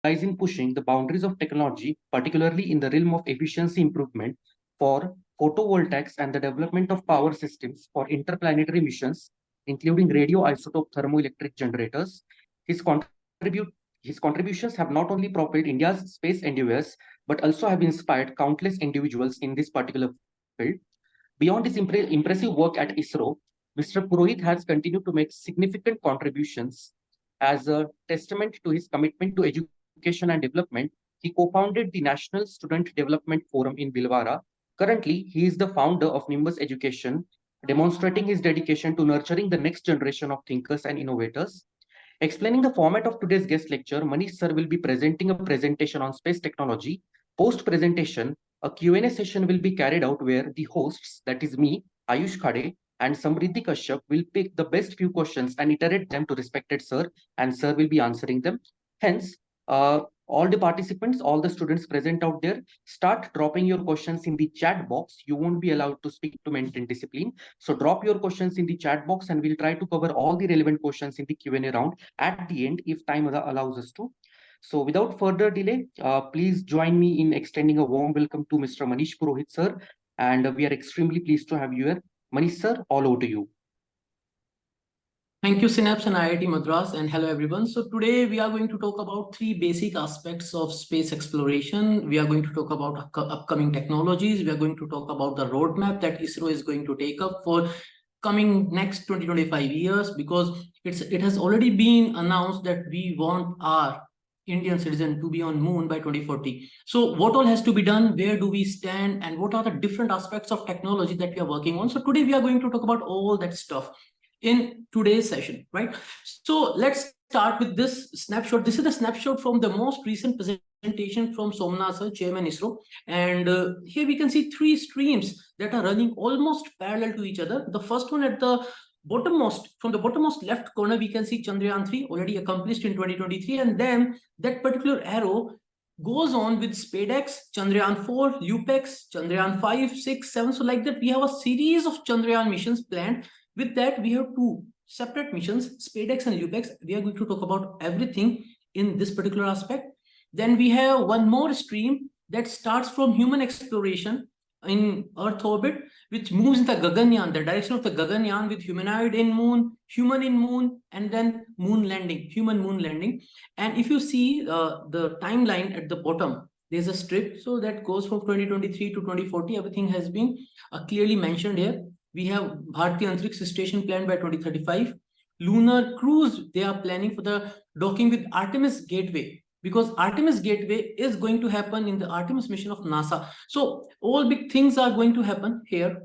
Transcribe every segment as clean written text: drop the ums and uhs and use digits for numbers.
lies in pushing the boundaries of technology, particularly in the realm of efficiency improvement for photovoltaics and the development of power systems for interplanetary missions, including radioisotope thermoelectric generators. His his contributions have not only propelled India's space endeavors, but also have inspired countless individuals in this particular field. Beyond his impressive work at ISRO, Mr. Purohit has continued to make significant contributions. As a testament to his commitment to education and development, he co-founded the National Student Development Forum in Bhilwara. Currently, he is the founder of Nimbus Education, demonstrating his dedication to nurturing the next generation of thinkers and innovators. Explaining the format of today's guest lecture, Manish Sir will be presenting a presentation on space technology. Post-presentation, a Q&A session will be carried out where the hosts, that is me, Ayush Khade, and Samriddhi Kashyap will pick the best few questions and iterate them to respected Sir, and Sir will be answering them. Hence, all the participants, all the students present out there, start dropping your questions in the chat box. You won't be allowed to speak to maintain discipline. So drop your questions in the chat box and we'll try to cover all the relevant questions in the Q&A round at the end if time allows us to. So without further delay, please join me in extending a warm welcome to Mr. Manish Purohit Sir. And we are extremely pleased to have you here. Manish Sir, all over to you. Thank you, Synapse and IIT Madras, and hello everyone. So today we are going to talk about three basic aspects of space exploration. We are going to talk about upcoming technologies. We are going to talk about the roadmap that ISRO is going to take up for coming next 20-25 years, because it has already been announced that we want our Indian citizen to be on moon by 2040. So what all has to be done? Where do we stand? And what are the different aspects of technology that we are working on? So today we are going to talk about all that stuff in today's session, right? So let's start with this snapshot. This is a snapshot from the most recent presentation from Somnath Sir, Chairman ISRO. And here we can see three streams that are running almost parallel to each other. The first one at the bottommost, from the bottommost left corner, we can see Chandrayaan 3 already accomplished in 2023. And then that particular arrow goes on with SpaceX, Chandrayaan 4, UPEX, Chandrayaan 5, 6, 7. So like that, we have a series of Chandrayaan missions planned. With that, we have two separate missions, SpaceX and UPEX. We are going to talk about everything in this particular aspect. Then we have one more stream that starts from human exploration in Earth orbit, which moves in the Gaganyaan, the direction of the Gaganyaan, with humanoid in moon, human in moon, and then moon landing, human moon landing. And if you see the timeline at the bottom, there's a strip. So that goes from 2023 to 2040. Everything has been clearly mentioned here. We have Bharatiya Antariksh Station planned by 2035. Lunar cruise, they are planning for the docking with Artemis Gateway, because Artemis Gateway is going to happen in the Artemis mission of NASA. So all big things are going to happen here,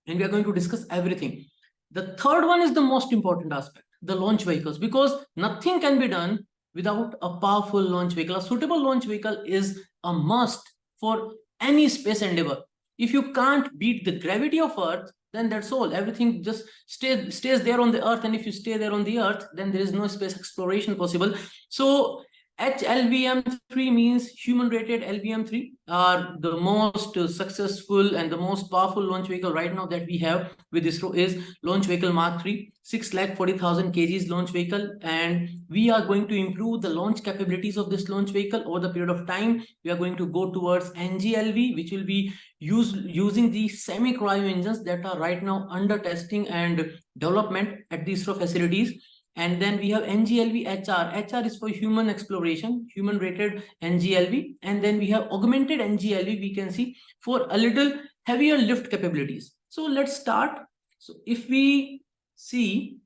and we are going to discuss everything. The third one is the most important aspect, the launch vehicles, because nothing can be done without a powerful launch vehicle. A suitable launch vehicle is a must for any space endeavor. If you can't beat the gravity of Earth, then that's all. Everything just stays there on the Earth. And if you stay there on the Earth, then there is no space exploration possible. So HLVM-3 means human-rated LVM-3 are the most successful and the most powerful launch vehicle right now that we have with ISRO is Launch Vehicle Mark 3, 640,000 kgs launch vehicle. And we are going to improve the launch capabilities of this launch vehicle over the period of time. We are going to go towards NGLV, which will be using the semi-cryo engines that are right now under testing and development at the ISRO facilities. And then we have NGLV HR. HR is for human exploration, human rated NGLV. And then we have augmented NGLV, we can see, for a little heavier lift capabilities. So let's start. So if we see,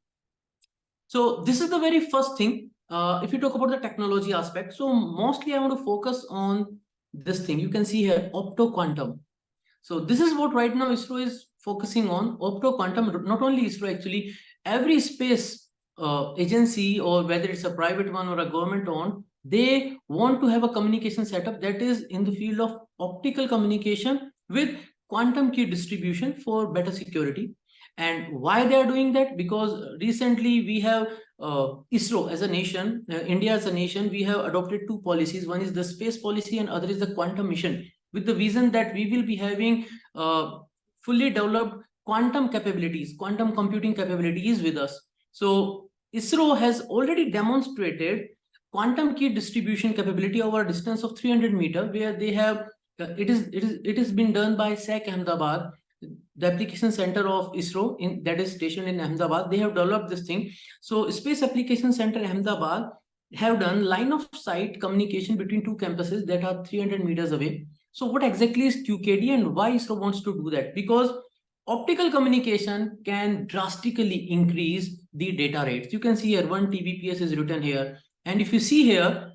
so this is the very first thing. If you talk about the technology aspect, so mostly I want to focus on this thing. You can see here, opto-quantum. So this is what right now ISRO is focusing on, opto-quantum. Not only ISRO, actually, every space agency, or whether it's a private one or a government owned, they want to have a communication setup that is in the field of optical communication with quantum key distribution for better security. And why they are doing that? Because recently we have ISRO as a nation, India as a nation, we have adopted two policies. One is the space policy and other is the quantum mission, with the vision that we will be having fully developed quantum capabilities, quantum computing capabilities with us. So ISRO has already demonstrated quantum key distribution capability over a distance of 300 meters, where they have it has been done by SAC Ahmedabad, the application center of ISRO, that is stationed in Ahmedabad. They have developed this thing. So Space Application Center Ahmedabad have done line of sight communication between two campuses that are 300 meters away. So what exactly is QKD and why ISRO wants to do that? Because optical communication can drastically increase the data rates. You can see here 1 Tbps is written here. And if you see here,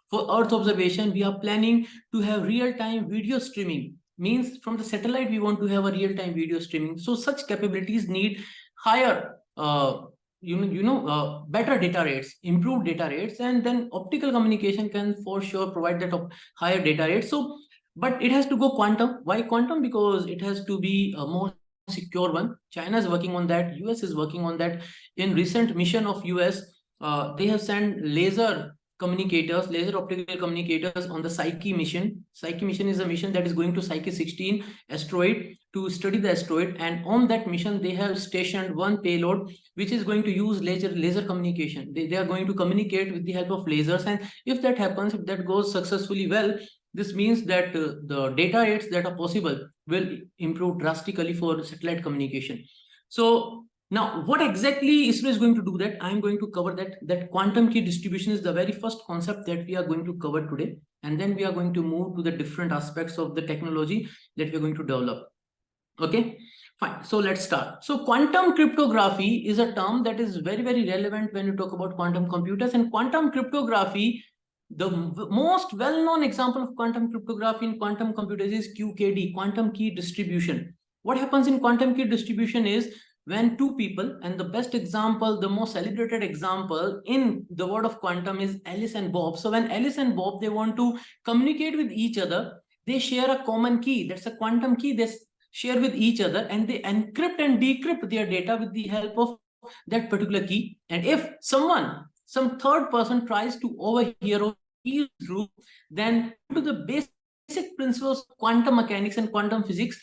for Earth observation, we are planning to have real-time video streaming. Means from the satellite, we want to have a real-time video streaming. So such capabilities need higher, better data rates, improved data rates, and then optical communication can for sure provide that higher data rates. So, but it has to go quantum. Why quantum? Because it has to be a more secure one. China is working on that. US is working on that. In recent mission of US, they have sent laser optical communicators on the Psyche mission. Psyche mission is a mission that is going to Psyche 16 asteroid to study the asteroid, and on that mission they have stationed one payload which is going to use laser communication. They are going to communicate with the help of lasers, and if that happens, if that goes successfully well, this means that the data rates that are possible will improve drastically for satellite communication. So now, what exactly ISRO is going to do that? I am going to cover that quantum key distribution is the very first concept that we are going to cover today. And then we are going to move to the different aspects of the technology that we are going to develop. Okay, fine. So let's start. So quantum cryptography is a term that is very, very relevant when you talk about quantum computers. And quantum cryptography, the most well-known example of quantum cryptography in quantum computers is QKD, quantum key distribution. What happens in quantum key distribution is, when two people, and the best example, the most celebrated example in the world of quantum is Alice and Bob. So when Alice and Bob, they want to communicate with each other, they share a common key. That's a quantum key they share with each other, and they encrypt and decrypt their data with the help of that particular key. And if some third person tries to overhear or eavesdrop, then to the basic principles of quantum mechanics and quantum physics,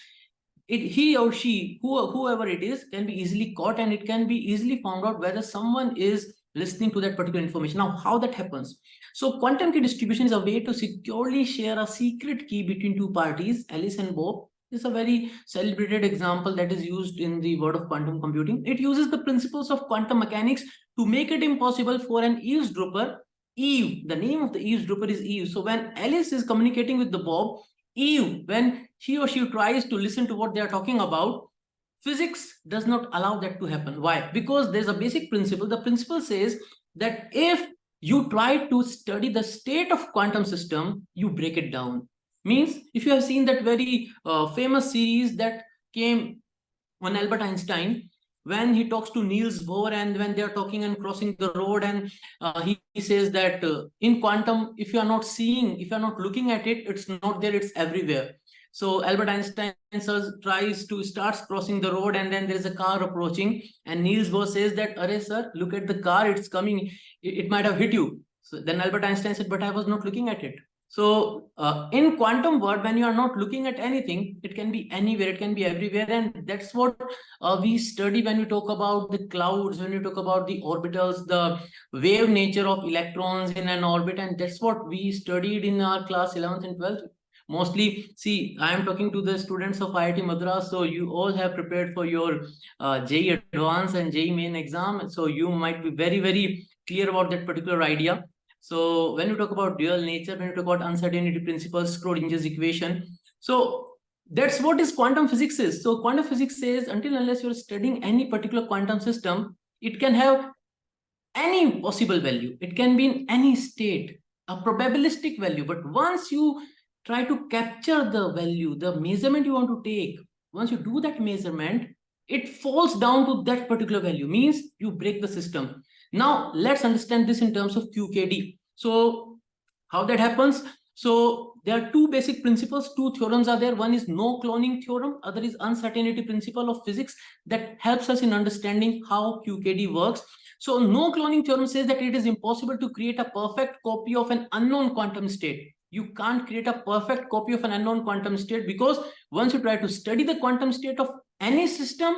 he or she, whoever it is, can be easily caught, and it can be easily found out whether someone is listening to that particular information. Now, how that happens? So quantum key distribution is a way to securely share a secret key between two parties. Alice and Bob is a very celebrated example that is used in the world of quantum computing. It uses the principles of quantum mechanics to make it impossible for an eavesdropper, Eve, the name of the eavesdropper is Eve. So when Alice is communicating with the Bob, Eve, when he or she tries to listen to what they are talking about, physics does not allow that to happen. Why? Because there's a basic principle. The principle says that if you try to study the state of quantum system, you break it down. Means, if you have seen that very famous series that came on Albert Einstein, when he talks to Niels Bohr, and when they are talking and crossing the road, and he says that in quantum, if you are not seeing, if you are not looking at it, it's not there, it's everywhere. So Albert Einstein tries to start crossing the road, and then there's a car approaching, and Niels Bohr says that, "Arey sir, look at the car, it's coming, it might have hit you." So then Albert Einstein said, "But I was not looking at it." So in quantum world, when you are not looking at anything, it can be anywhere, it can be everywhere. And that's what we study when we talk about the clouds, when we talk about the orbitals, the wave nature of electrons in an orbit. And that's what we studied in our class 11th and 12th. Mostly, see, I am talking to the students of IIT Madras, so you all have prepared for your JEE Advanced and JEE Main exam. So you might be very, very clear about that particular idea. So when you talk about dual nature, when you talk about uncertainty principles, Schrodinger's equation, so that's what is quantum physics is. So quantum physics says, until unless you're studying any particular quantum system, it can have any possible value. It can be in any state, a probabilistic value. But once you try to capture the value, the measurement you want to take, once you do that measurement, it falls down to that particular value, means you break the system. Now, let's understand this in terms of QKD. So how that happens? So there are two basic principles, two theorems are there. One is no cloning theorem, other is uncertainty principle of physics that helps us in understanding how QKD works. So no cloning theorem says that it is impossible to create a perfect copy of an unknown quantum state. You can't create a perfect copy of an unknown quantum state, because once you try to study the quantum state of any system,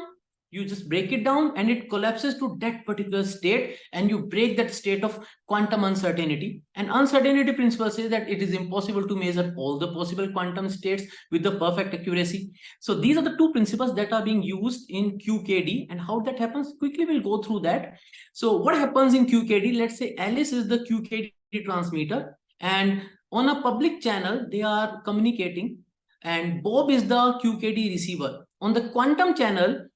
you just break it down and it collapses to that particular state, and you break that state of quantum uncertainty. And uncertainty principle says that it is impossible to measure all the possible quantum states with the perfect accuracy. So these are the two principles that are being used in QKD, and how that happens, quickly we'll go through that. So what happens in QKD? Let's say Alice is the QKD transmitter, and on a public channel they are communicating, and Bob is the QKD receiver. On the quantum channel,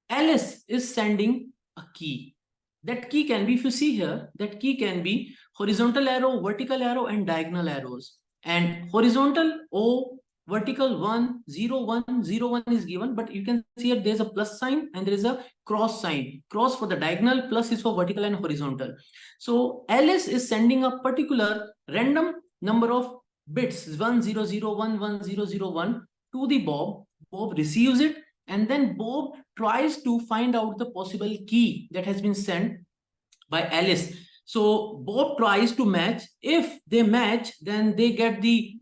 Alice is sending a key. That key can be, if you see here, that key can be horizontal arrow, vertical arrow, and diagonal arrows. And horizontal O, vertical 1, 0, 1, 0, 1 is given, but you can see here there's a plus sign and there is a cross sign. Cross for the diagonal, plus is for vertical and horizontal. So Alice is sending a particular random number of bits, 1001, 1001, to the Bob. Bob receives it, and then Bob tries to find out the possible key that has been sent by Alice. So Bob tries to match. If they match, then they get the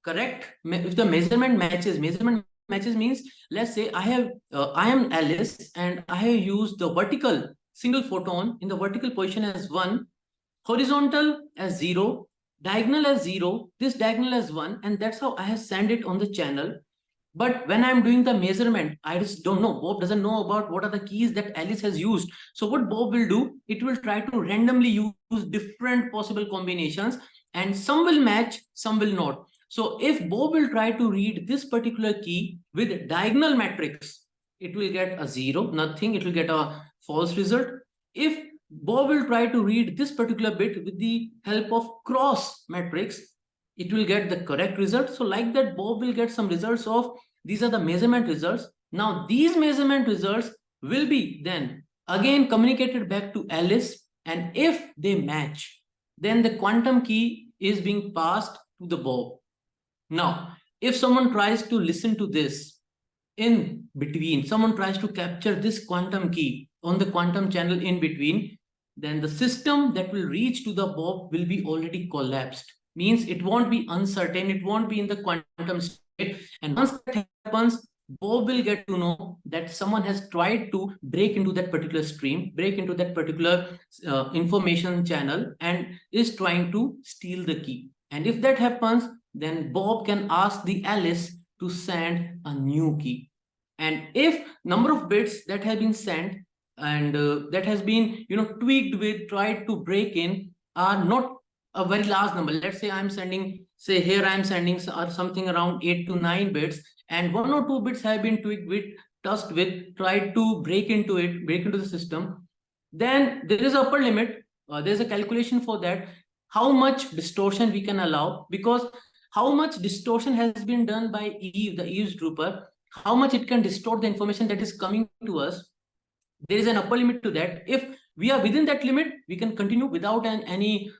correct. If the measurement matches means, let's say I am Alice and I have used the vertical single photon in the vertical position as 1, horizontal as 0, diagonal as 0, this diagonal as 1, and that's how I have sent it on the channel. But when I'm doing the measurement, I just don't know. Bob doesn't know about what are the keys that Alice has used. So what Bob will do, it will try to randomly use different possible combinations, and some will match, some will not. So if Bob will try to read this particular key with diagonal matrix, it will get a 0, nothing, it will get a false result. If Bob will try to read this particular bit with the help of cross matrix, it will get the correct result. So like that, Bob will get some results of, these are the measurement results. Now these measurement results will be then again communicated back to Alice, and if they match, then the quantum key is being passed to the Bob. Now, if someone tries to listen to this in between, someone tries to capture this quantum key on the quantum channel in between, then the system that will reach to the Bob will be already collapsed. Means it won't be uncertain, it won't be in the quantum state. And once that happens, Bob will get to know that someone has tried to break into that particular stream, break into that particular information channel, and is trying to steal the key. And if that happens, then Bob can ask the Alice to send a new key. And if number of bits that have been sent and that has been tweaked with, tried to break in, are not a very large number. Let's say I'm sending, say here I'm sending something around 8 to 9 bits, and 1 or 2 bits have been tweaked with, touched with, tried to break into it, break into the system. Then there is upper limit. There's a calculation for that, how much distortion we can allow, because how much distortion has been done by Eve, the eavesdropper, how much it can distort the information that is coming to us. There is an upper limit to that. If we are within that limit, we can continue without any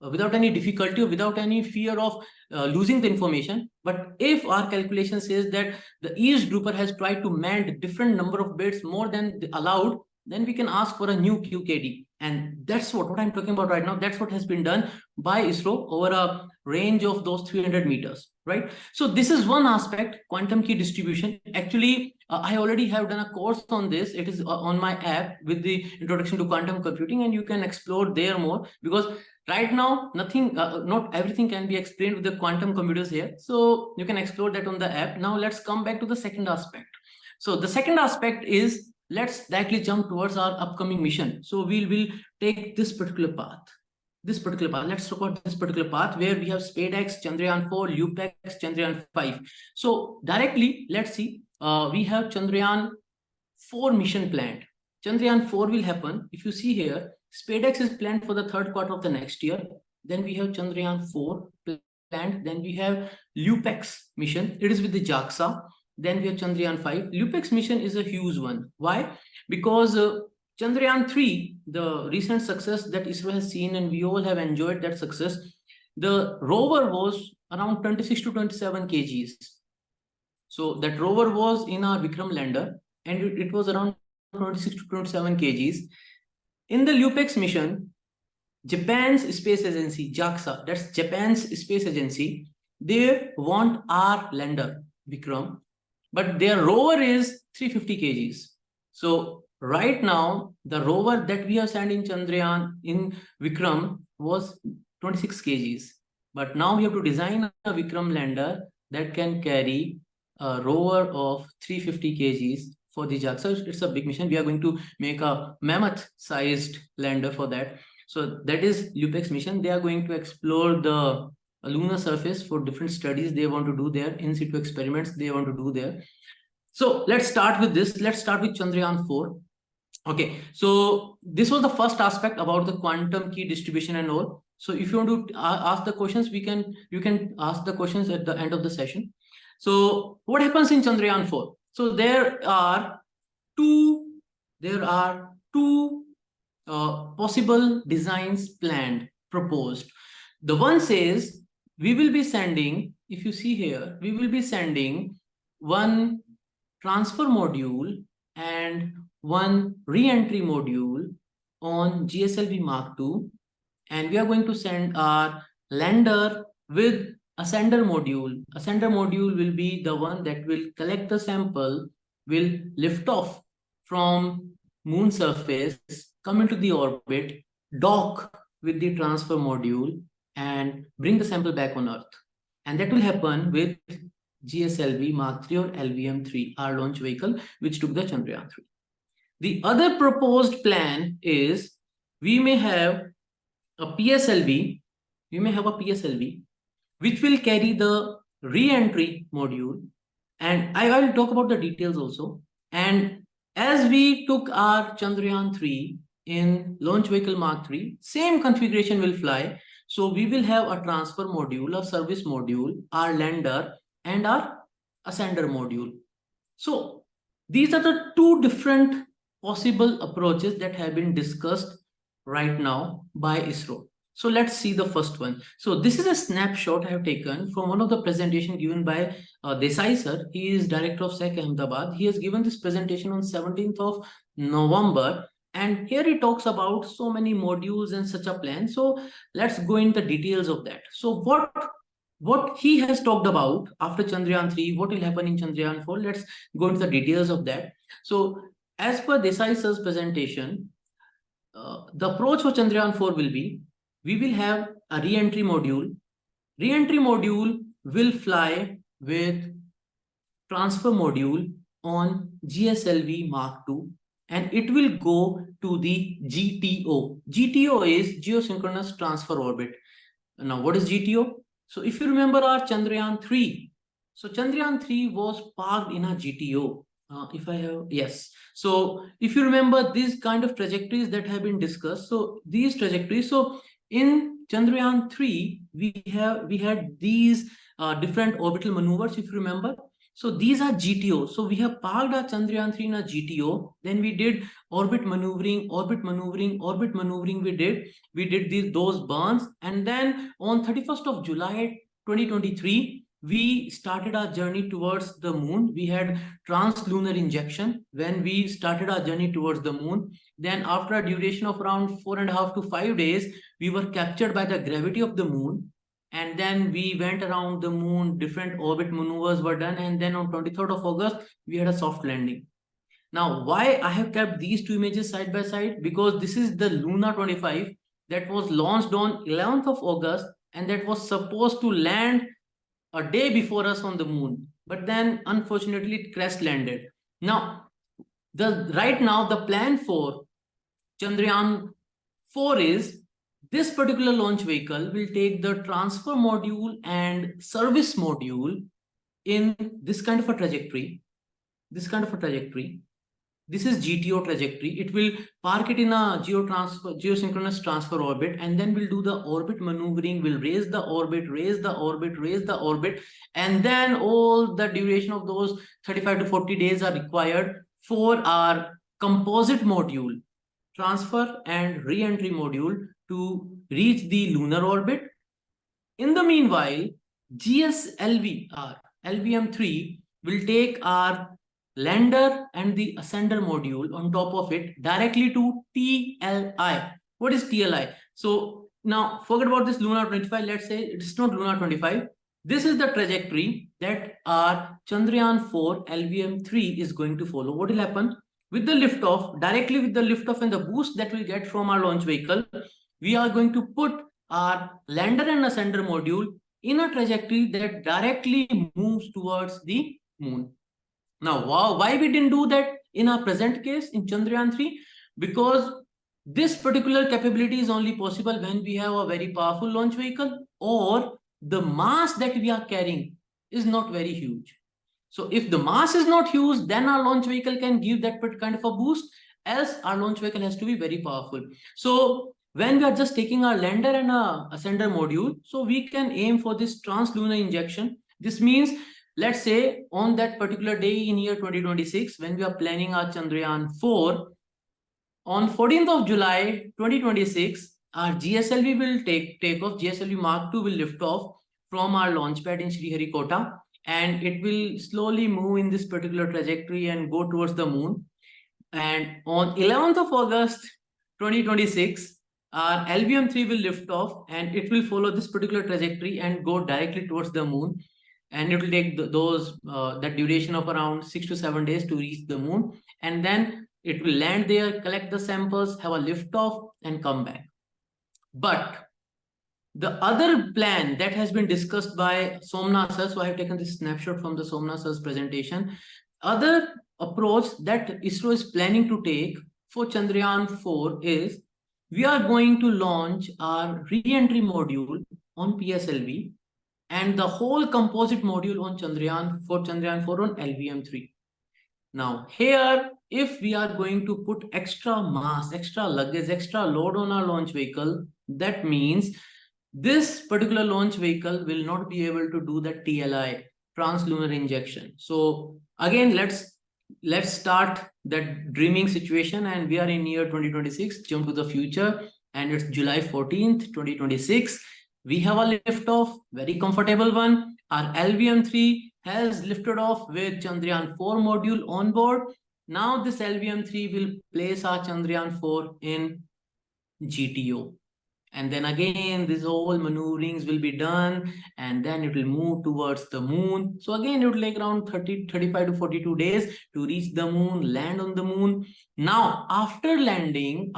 difficulty or without any fear of losing the information. But if our calculation says that the eavesdropper has tried to mend different number of bits more than allowed, then we can ask for a new QKD. And that's what I'm talking about right now. That's what has been done by ISRO over a range of those 300 meters, right? So this is one aspect, quantum key distribution. Actually, I already have done a course on this. It is on my app with the introduction to quantum computing, and you can explore there more, because right now, not everything can be explained with the quantum computers here. So you can explore that on the app. Now let's come back to the second aspect. So the second aspect is, let's directly jump towards our upcoming mission. So we will take this particular path. Let's talk about this particular path where we have SpaceX, Chandrayaan 4, LUPEX, Chandrayaan 5. So directly, let's see, we have Chandrayaan 4 mission planned. Chandrayaan 4 will happen. If you see here, SpaceX is planned for the 3rd quarter of the next year. Then we have Chandrayaan 4 planned. Then we have LUPEX mission. It is with the JAXA. Then we have Chandrayaan 5. LUPEX mission is a huge one. Why? Because Chandrayaan 3, the recent success that ISRO has seen, and we all have enjoyed that success, the rover was around 26 to 27 kgs. So that rover was in our Vikram lander, and it was around 26 to 27 kgs. In the LUPEX mission, Japan's space agency, JAXA, that's Japan's space agency, they want our lander, Vikram, but their rover is 350 kgs. So right now, the rover that we have sent in Chandrayaan in Vikram was 26 kgs. But now we have to design a Vikram lander that can carry a rover of 350 kgs for the JAXA. So it's a big mission. We are going to make a mammoth-sized lander for that. So that is LUPEX mission. They are going to explore the lunar surface for different studies they want to do there, in situ experiments they want to do there. So let's start with this. Let's start with Chandrayaan 4. Okay, so this was the first aspect about the quantum key distribution and all. So if you want to ask the questions, you can ask the questions at the end of the session. So what happens in Chandrayaan 4? So there are two possible designs planned, proposed. The one says we will be sending, if you see here, we will be sending one transfer module and one re-entry module on GSLV Mark II, and we are going to send our lander with a sender module. A sender module will be the one that will collect the sample, will lift off from moon surface, come into the orbit, dock with the transfer module, and bring the sample back on Earth. And that will happen with GSLV Mark III or LVM-3, our launch vehicle, which took the Chandrayaan 3. The other proposed plan is we may have a PSLV, which will carry the re-entry module. And I will talk about the details also. And as we took our Chandrayaan 3 in launch vehicle Mark III, same configuration will fly. So we will have a transfer module, a service module, our lander, and our ascender module. So these are the two different possible approaches that have been discussed right now by ISRO. So let's see the first one. So this is a snapshot I have taken from one of the presentation given by Desai sir. He is director of SEC Ahmedabad. He has given this presentation on 17th of November. And here he talks about so many modules and such a plan. So let's go into the details of that. So what he has talked about after Chandrayaan 3, what will happen in Chandrayaan 4, let's go into the details of that. So as per Desai sir's presentation, the approach for Chandrayaan 4 will be, we will have a re-entry module. Re-entry module will fly with transfer module on GSLV Mark II, and it will go to the GTO. GTO is geosynchronous transfer orbit. Now, what is GTO? So if you remember our Chandrayaan 3, so Chandrayaan 3 was parked in a GTO. Yes. So if you remember these kind of trajectories that have been discussed, so these trajectories, so in Chandrayaan 3, we had these different orbital maneuvers, if you remember. So these are GTO. So we have parked our Chandrayaan 3 in a GTO. Then we did orbit maneuvering. We did those burns. And then on 31st of July 2023, we started our journey towards the moon. We had translunar injection when we started our journey towards the moon. Then after a duration of around 4.5 to 5 days, we were captured by the gravity of the moon. And then we went around the moon, different orbit maneuvers were done. And then on 23rd of August, we had a soft landing. Now, why I have kept these two images side by side? Because this is the Luna 25 that was launched on 11th of August, and that was supposed to land a day before us on the moon. But then, unfortunately, it crash landed. Now, right now, the plan for Chandrayaan 4 is, this particular launch vehicle will take the transfer module and service module in this kind of a trajectory. This is GTO trajectory. It will park it in a geosynchronous transfer orbit, and then we'll do the orbit maneuvering. We'll raise the orbit, and then all the duration of those 35 to 40 days are required for our composite module, transfer and re-entry module, to reach the lunar orbit. In the meanwhile, GSLV, LVM-3 will take our lander and the ascender module on top of it directly to TLI. What is TLI? So now forget about this Luna 25. Let's say it's not Luna 25. This is the trajectory that our Chandrayaan-4 LVM-3 is going to follow. What will happen? With the liftoff, directly with the liftoff and the boost that we get from our launch vehicle, we are going to put our lander and ascender module in a trajectory that directly moves towards the moon. Now, why we didn't do that in our present case in Chandrayaan-3? Because this particular capability is only possible when we have a very powerful launch vehicle, or the mass that we are carrying is not very huge. So if the mass is not huge, then our launch vehicle can give that kind of a boost, else our launch vehicle has to be very powerful. So when we are just taking our lander and a ascender module, so we can aim for this translunar injection. This means, let's say on that particular day in year 2026, when we are planning our Chandrayaan-4, on 14th of July 2026, our GSLV will take off. GSLV Mark II will lift off from our launch pad in Sriharikota, and it will slowly move in this particular trajectory and go towards the moon. And on 11th of August 2026, our LVM-3 will lift off, and it will follow this particular trajectory and go directly towards the moon. And it will take that duration of around 6 to 7 days to reach the moon. And then it will land there, collect the samples, have a liftoff, and come back. But the other plan that has been discussed by Somnath Sir, so I have taken this snapshot from the Somnath Sir's presentation. Other approach that ISRO is planning to take for Chandrayaan-4 is we are going to launch our re-entry module on PSLV and the whole composite module on Chandrayaan-4 on LVM-3. Now here, if we are going to put extra mass, extra luggage, extra load on our launch vehicle, that means this particular launch vehicle will not be able to do the TLI, translunar injection. So again, let's start that dreaming situation, and we are in year 2026, jump to the future, and it's July 14th, 2026. We have a liftoff, very comfortable one. Our LVM-3 has lifted off with Chandrayaan-4 module on board. Now this LVM-3 will place our Chandrayaan-4 in GTO. And then again, these all maneuverings will be done, and then it will move towards the moon. So again, it will take around 35 to 42 days to reach the moon, land on the moon. Now, after landing,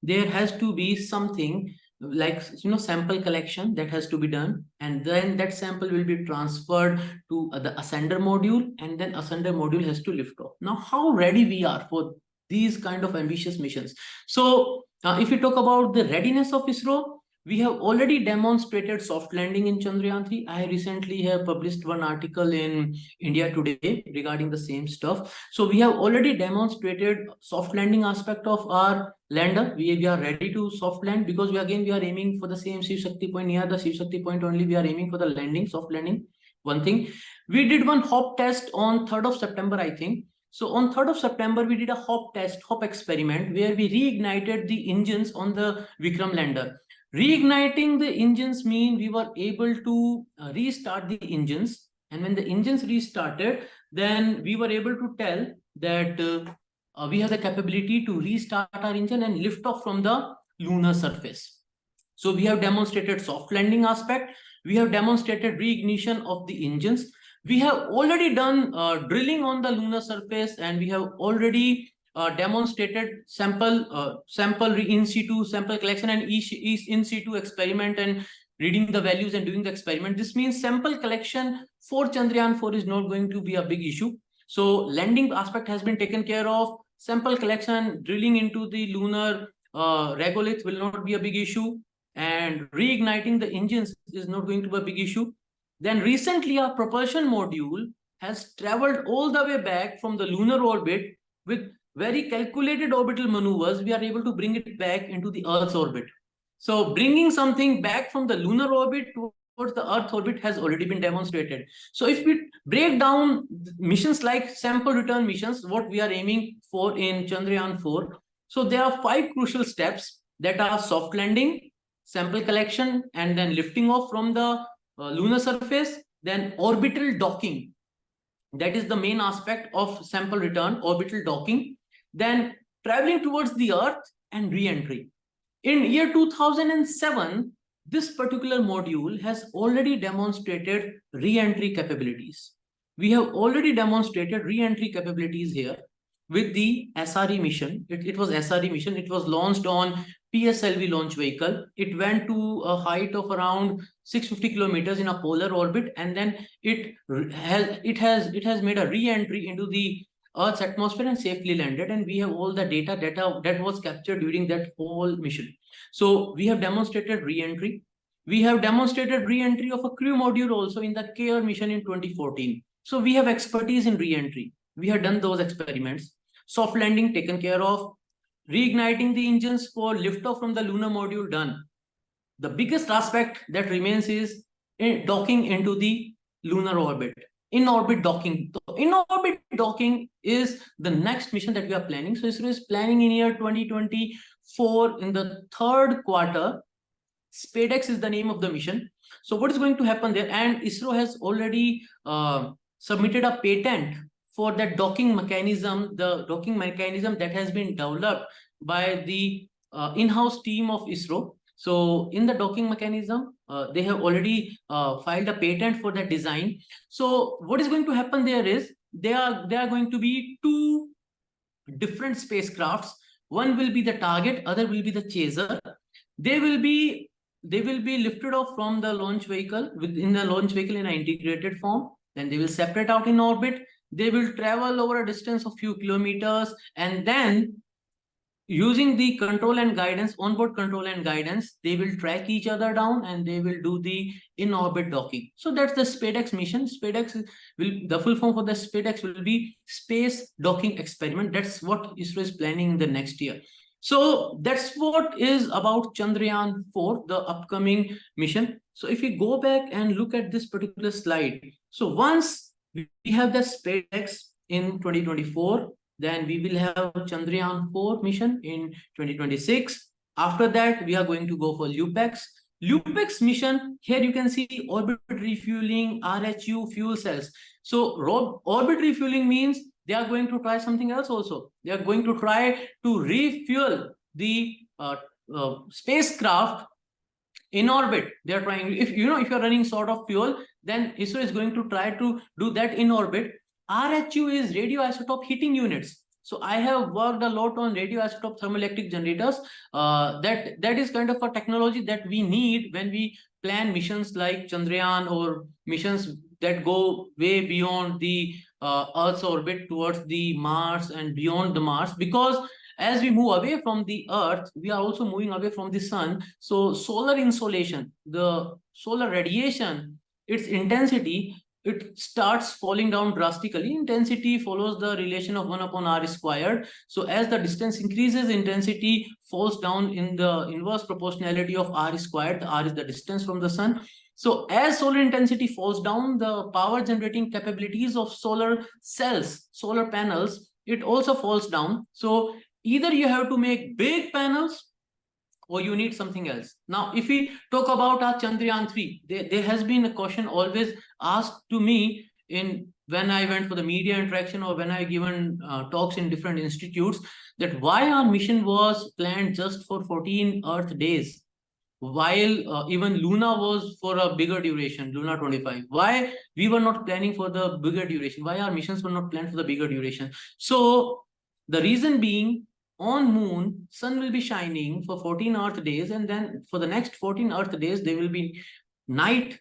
there has to be something like, sample collection that has to be done, and then that sample will be transferred to the ascender module, and then ascender module has to lift off. Now, how ready we are for these kind of ambitious missions? So if we talk about the readiness of ISRO, we have already demonstrated soft landing in Chandrayaan-3. I recently have published one article in India Today regarding the same stuff. So we have already demonstrated soft landing aspect of our lander. We are ready to soft land, because we are aiming for the same Shiv Shakti point. Near the Shiv Shakti point only, we are aiming for the landing, soft landing. One thing, we did one hop test on 3rd of September, I think. So on 3rd of September, we did a hop experiment where we reignited the engines on the Vikram lander. Reigniting the engines mean we were able to restart the engines. And when the engines restarted, then we were able to tell that we have the capability to restart our engine and lift off from the lunar surface. So we have demonstrated soft landing aspect. We have demonstrated reignition of the engines. We have already done drilling on the lunar surface, and we have already demonstrated sample in situ sample collection and in situ experiment, and reading the values and doing the experiment. This means sample collection for Chandrayaan-4 is not going to be a big issue. So landing aspect has been taken care of. Sample collection, drilling into the lunar regolith will not be a big issue, and reigniting the engines is not going to be a big issue. Then recently, our propulsion module has traveled all the way back from the lunar orbit with very calculated orbital maneuvers. We are able to bring it back into the Earth's orbit. So bringing something back from the lunar orbit towards the Earth orbit has already been demonstrated. So if we break down missions like sample return missions, what we are aiming for in Chandrayaan-4, so there are 5 crucial steps that are soft landing, sample collection, and then lifting off from the lunar surface, then orbital docking. That is the main aspect of sample return, orbital docking. Then traveling towards the Earth and re-entry. In year 2007, this particular module has already demonstrated re-entry capabilities. We have already demonstrated re-entry capabilities here with the SRE mission. It was SRE mission. It was launched on PSLV launch vehicle. It went to a height of around 650 kilometers in a polar orbit, and then it has made a re-entry into the Earth's atmosphere and safely landed. And we have all the data that was captured during that whole mission. So we have demonstrated re-entry. We have demonstrated re-entry of a crew module also in the CARE mission in 2014. So we have expertise in re-entry. We have done those experiments. Soft landing taken care of. Reigniting the engines for liftoff from the lunar module done. The biggest aspect that remains is docking into the lunar orbit. In-orbit docking. In-orbit docking is the next mission that we are planning. So ISRO is planning in year 2024 in the third quarter. SpaceX is the name of the mission. So what is going to happen there? And ISRO has already submitted a patent for that docking mechanism, the docking mechanism that has been developed by the in-house team of ISRO. So in the docking mechanism, they have already filed a patent for that design. So what is going to happen there is there are going to be two different spacecrafts. One will be the target, other will be the chaser. They will be lifted off from the launch vehicle within the launch vehicle in an integrated form. Then they will separate out in orbit. They will travel over a distance of few kilometers, and then using the control and guidance, onboard control and guidance, they will track each other down and they will do the in-orbit docking. So that's the SpaceX mission. The full form for the SpaceX will be Space Docking Experiment. That's what ISRO is planning in the next year. So that's what is about Chandrayaan-4, the upcoming mission. So if we go back and look at this particular slide, so once we have the SpaceX in 2024, then we will have Chandrayaan-4 mission in 2026. After that, we are going to go for LUPEX. LUPEX mission, here you can see orbit refueling, RHU fuel cells. So orbit refueling means they are going to try something else also. They are going to try to refuel the spacecraft in orbit. They are trying, if you're running sort of fuel, then ISRO is going to try to do that in orbit. RHU is radioisotope heating units. So I have worked a lot on radioisotope thermoelectric generators. That is kind of a technology that we need when we plan missions like Chandrayaan or missions that go way beyond the Earth's orbit towards the Mars and beyond the Mars, because as we move away from the Earth, we are also moving away from the sun. So solar insolation, the solar radiation, its intensity, it starts falling down drastically. Intensity follows the relation of 1/r squared. So as the distance increases, intensity falls down in the inverse proportionality of r squared. R is the distance from the sun. So as solar intensity falls down, the power generating capabilities of solar cells, solar panels, it also falls down. So either you have to make big panels or you need something else. Now, if we talk about our Chandrayaan-3, there has been a question always asked to me when I went for the media interaction or when I given talks in different institutes, that why our mission was planned just for 14 Earth days, while even Luna was for a bigger duration, Luna 25. Why we were not planning for the bigger duration? Why our missions were not planned for the bigger duration? So the reason being, on moon, sun will be shining for 14 Earth days, and then for the next 14 Earth days, there will be night,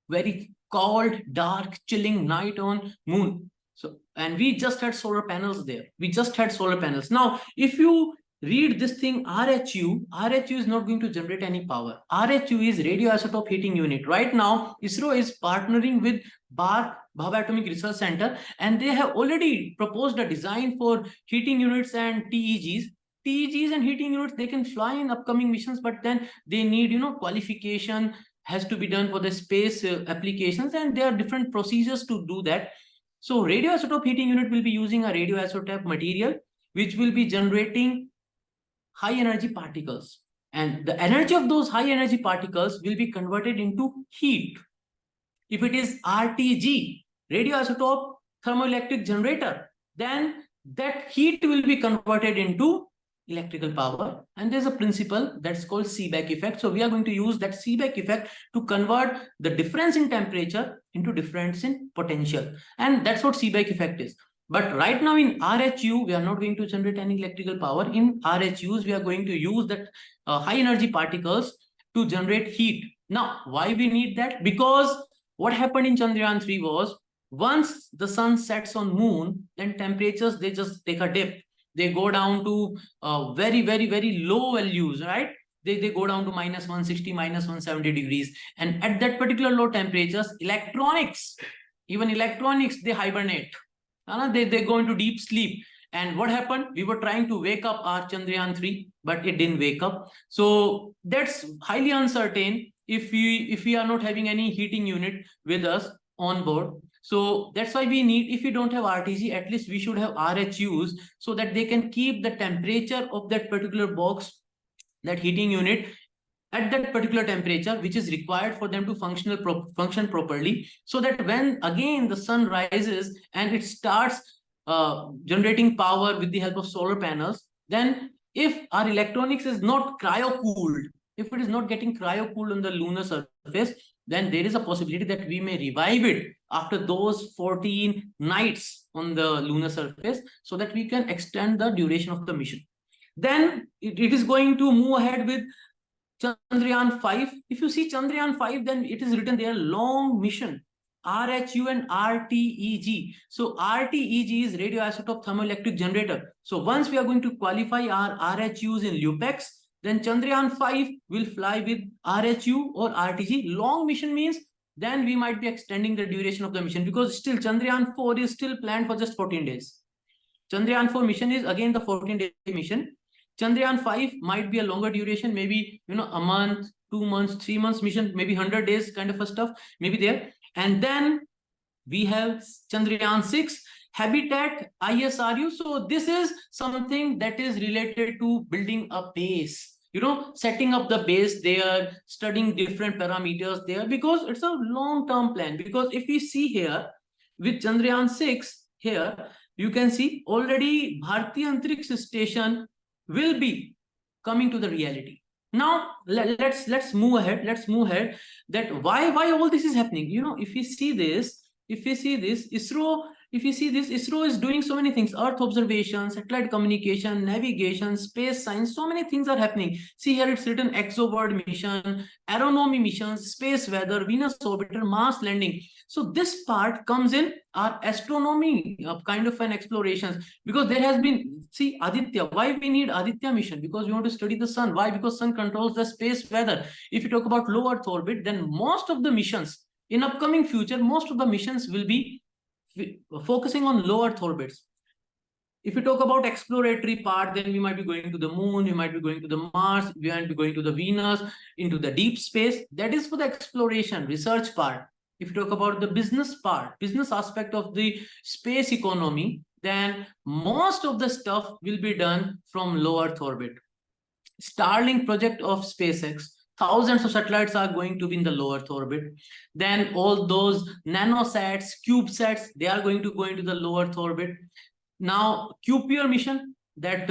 very cold, dark, chilling night on moon. So, and we just had solar panels there. We just had solar panels. Now, if you read this thing, RHU is not going to generate any power. RHU is radioisotope heating unit. Right now, ISRO is partnering with Bhabha Atomic Research Center, and they have already proposed a design for heating units and TEGs. TEGs and heating units, they can fly in upcoming missions, but then they need, qualification has to be done for the space applications, and there are different procedures to do that. So radioisotope heating unit will be using a radioisotope material, which will be generating high energy particles, and the energy of those high energy particles will be converted into heat. If it is RTG, radioisotope thermoelectric generator, then that heat will be converted into electrical power, and there's a principle that's called Seebeck effect. So we are going to use that Seebeck effect to convert the difference in temperature into difference in potential, and that's what Seebeck effect is. But right now in RHU, we are not going to generate any electrical power. In RHUs, we are going to use that high energy particles to generate heat. Now, why we need that? Because what happened in Chandrayaan 3 was, once the sun sets on moon, then temperatures, they just take a dip. They go down to very, very, very low values, right? They go down to minus 160, minus 170 degrees. And at that particular low temperatures, electronics, even electronics, they hibernate. They go into deep sleep. And what happened? We were trying to wake up our Chandrayaan 3, but it didn't wake up. So that's highly uncertain if we are not having any heating unit with us on board. So that's why we need, if we don't have RTG, at least we should have RHUs, so that they can keep the temperature of that particular box, that heating unit, at that particular temperature which is required for them to function properly, so that when again the sun rises and it starts generating power with the help of solar panels, then if our electronics is not cryo-cooled, if it is not getting cryo-cooled on the lunar surface, then there is a possibility that we may revive it after those 14 nights on the lunar surface, so that we can extend the duration of the mission. Then it is going to move ahead with Chandrayaan 5. If you see Chandrayaan 5, then it is written there, long mission, RHU and RTEG. So RTEG is radioisotope thermoelectric generator. So once we are going to qualify our RHUs in LUPEX, then Chandrayaan 5 will fly with RHU or RTG. Long mission means then we might be extending the duration of the mission, because still Chandrayaan 4 is still planned for just 14 days. Chandrayaan 4 mission is again the 14-day mission. Chandrayaan 5 might be a longer duration, maybe a month, 2 months, 3 months mission, maybe 100 days kind of a stuff, maybe there. And then we have Chandrayaan 6, Habitat ISRU. So this is something that is related to building a base, setting up the base there, studying different parameters there, because it's a long-term plan. Because if we see here with Chandrayaan 6 here, you can see already Bharatiya Antariksh Station will be coming to the reality. Now let's move ahead. That why all this is happening. If you see this, ISRO is doing so many things: Earth observation, satellite communication, navigation, space science. So many things are happening. See here, it's written ExoBird mission, Aeronomy missions, space weather, Venus orbiter, Mars landing. So this part comes in our astronomy kind of an explorations, because there has been, see, Aditya. Why we need Aditya mission? Because we want to study the sun. Why? Because sun controls the space weather. If you talk about low Earth orbit, then most of the missions in upcoming future, most of the missions will be focusing on low Earth orbits. If you talk about exploratory part, then we might be going to the moon, we might be going to the Mars, we might be going to the Venus, into the deep space. That is for the exploration, research part. If you talk about the business part, business aspect of the space economy, then most of the stuff will be done from low Earth orbit. Starlink project of SpaceX, thousands of satellites are going to be in the low Earth orbit. Then all those nanosats, CubeSats, they are going to go into the low Earth orbit. Now, Kuiper mission that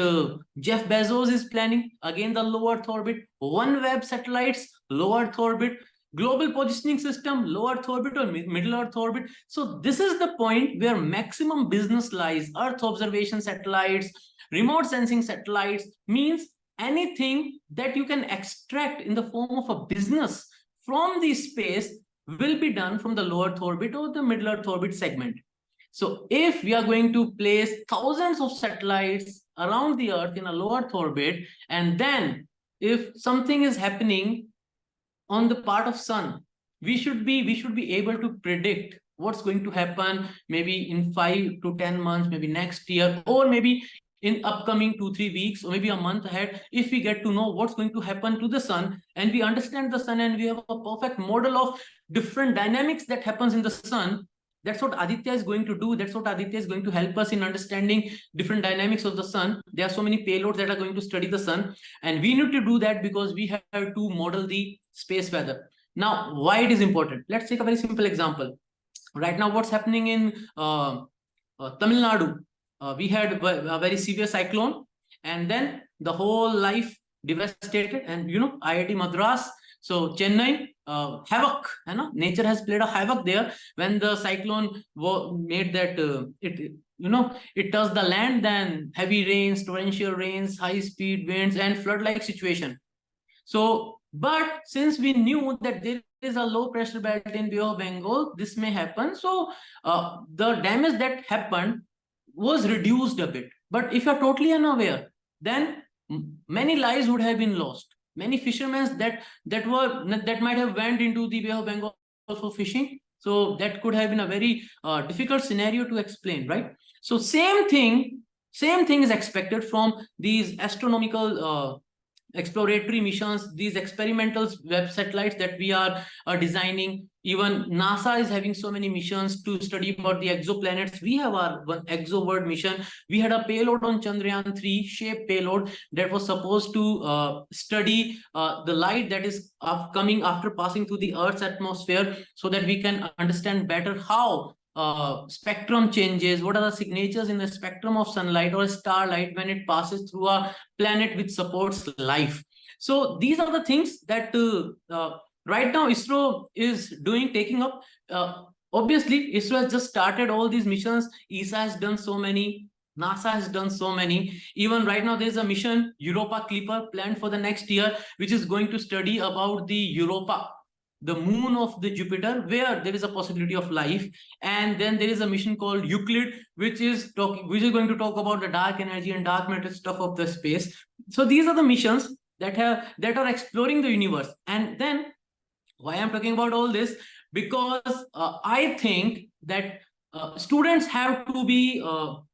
Jeff Bezos is planning, again the low Earth orbit. OneWeb satellites, low Earth orbit. Global positioning system, low Earth orbit or middle Earth orbit. So this is the point where maximum business lies. Earth observation satellites, remote sensing satellites, means anything that you can extract in the form of a business from the space will be done from the low Earth orbit or the middle Earth orbit segment. So if we are going to place thousands of satellites around the Earth in a low Earth orbit, and then if something is happening on the part of sun, we should be able to predict what's going to happen, maybe in 5 to 10 months, maybe next year, or maybe in upcoming 2-3 weeks, or maybe a month ahead. If we get to know what's going to happen to the sun, and we understand the sun, and we have a perfect model of different dynamics that happens in the sun, that's what Aditya is going to do. That's what Aditya is going to help us in understanding different dynamics of the sun. There are so many payloads that are going to study the sun, and we need to do that because we have to model the space weather. Now, why it is important? Let's take a very simple example. Right now, what's happening in Tamil Nadu? We had a very severe cyclone, and then the whole life devastated. And IIT Madras, so Chennai, havoc, nature has played a havoc there when the cyclone made that it touched the land. Then heavy rains, torrential rains, high speed winds, and flood like situation. So, but since we knew that there is a low pressure belt in Bay of Bengal, this may happen. So the damage that happened was reduced a bit. But if you're totally unaware, then many lives would have been lost. Many fishermen that might have went into the Bay of Bengal for fishing. So that could have been a very difficult scenario to explain, right? So same thing is expected from these astronomical exploratory missions, these experimental web satellites that we are designing. Even NASA is having so many missions to study about the exoplanets. We have our one ExoWorld mission. We had a payload on Chandrayaan-3, shape payload, that was supposed to study the light that is coming after passing through the Earth's atmosphere, so that we can understand better how spectrum changes, what are the signatures in the spectrum of sunlight or starlight when it passes through a planet which supports life. So these are the things that right now ISRO is doing, taking up. Obviously, ISRO has just started all these missions. ESA has done so many. NASA has done so many. Even right now, there's a mission, Europa Clipper, planned for the next year, which is going to study about the Europa, the moon of the Jupiter, where there is a possibility of life. And then there is a mission called Euclid, which is going to talk about the dark energy and dark matter stuff of the space. So these are the missions that are exploring the universe. And then why I'm talking about all this, because I think that students have to be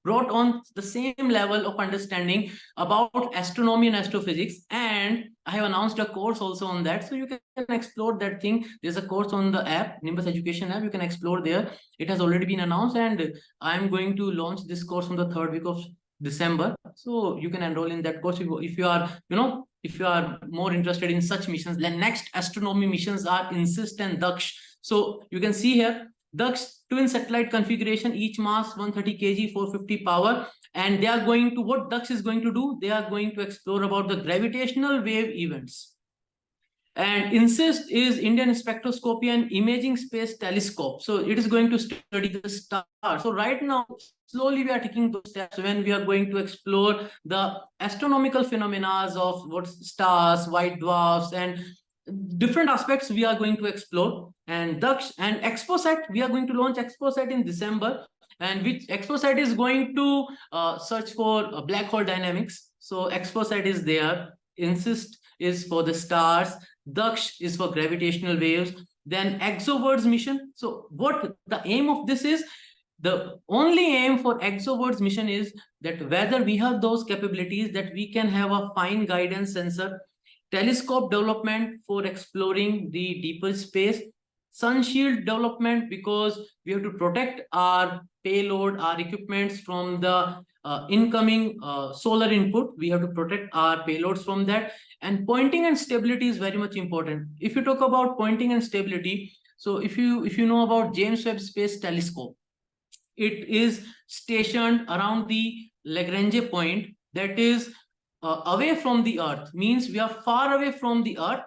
brought on the same level of understanding about astronomy and astrophysics. And I have announced a course also on that, so you can explore that thing. There's a course on the app, Nimbus Education app. You can explore there. It has already been announced, and I'm going to launch this course on the 3rd week of December. So you can enroll in that course if you are, if you are more interested in such missions. The next astronomy missions are INSIST and Daksh. So you can see here, Daksh twin satellite configuration, each mass 130 kg, 450 power. And they are going to, what Daksh is going to do, they are going to explore about the gravitational wave events. And INSIST is Indian Spectroscopy and Imaging Space Telescope. So it is going to study the stars. So right now, slowly we are taking those steps when we are going to explore the astronomical phenomena of what stars, white dwarfs, and different aspects we are going to explore. And Daksh and ExpoSat, we are going to launch ExpoSat in December, and which ExpoSat is going to search for black hole dynamics. So ExpoSat is there. INSIST is for the stars. Daksh is for gravitational waves. Then ExoWords mission. So what the aim of this is, the only aim for ExoWords mission is that whether we have those capabilities that we can have a fine guidance sensor, telescope development for exploring the deeper space, sunshield development because we have to protect our payload, our equipments from the incoming solar input. We have to protect our payloads from that. And pointing and stability is very much important. If you talk about pointing and stability, so if you know about James Webb Space Telescope, it is stationed around the Lagrange point, that is away from the Earth, means we are far away from the Earth,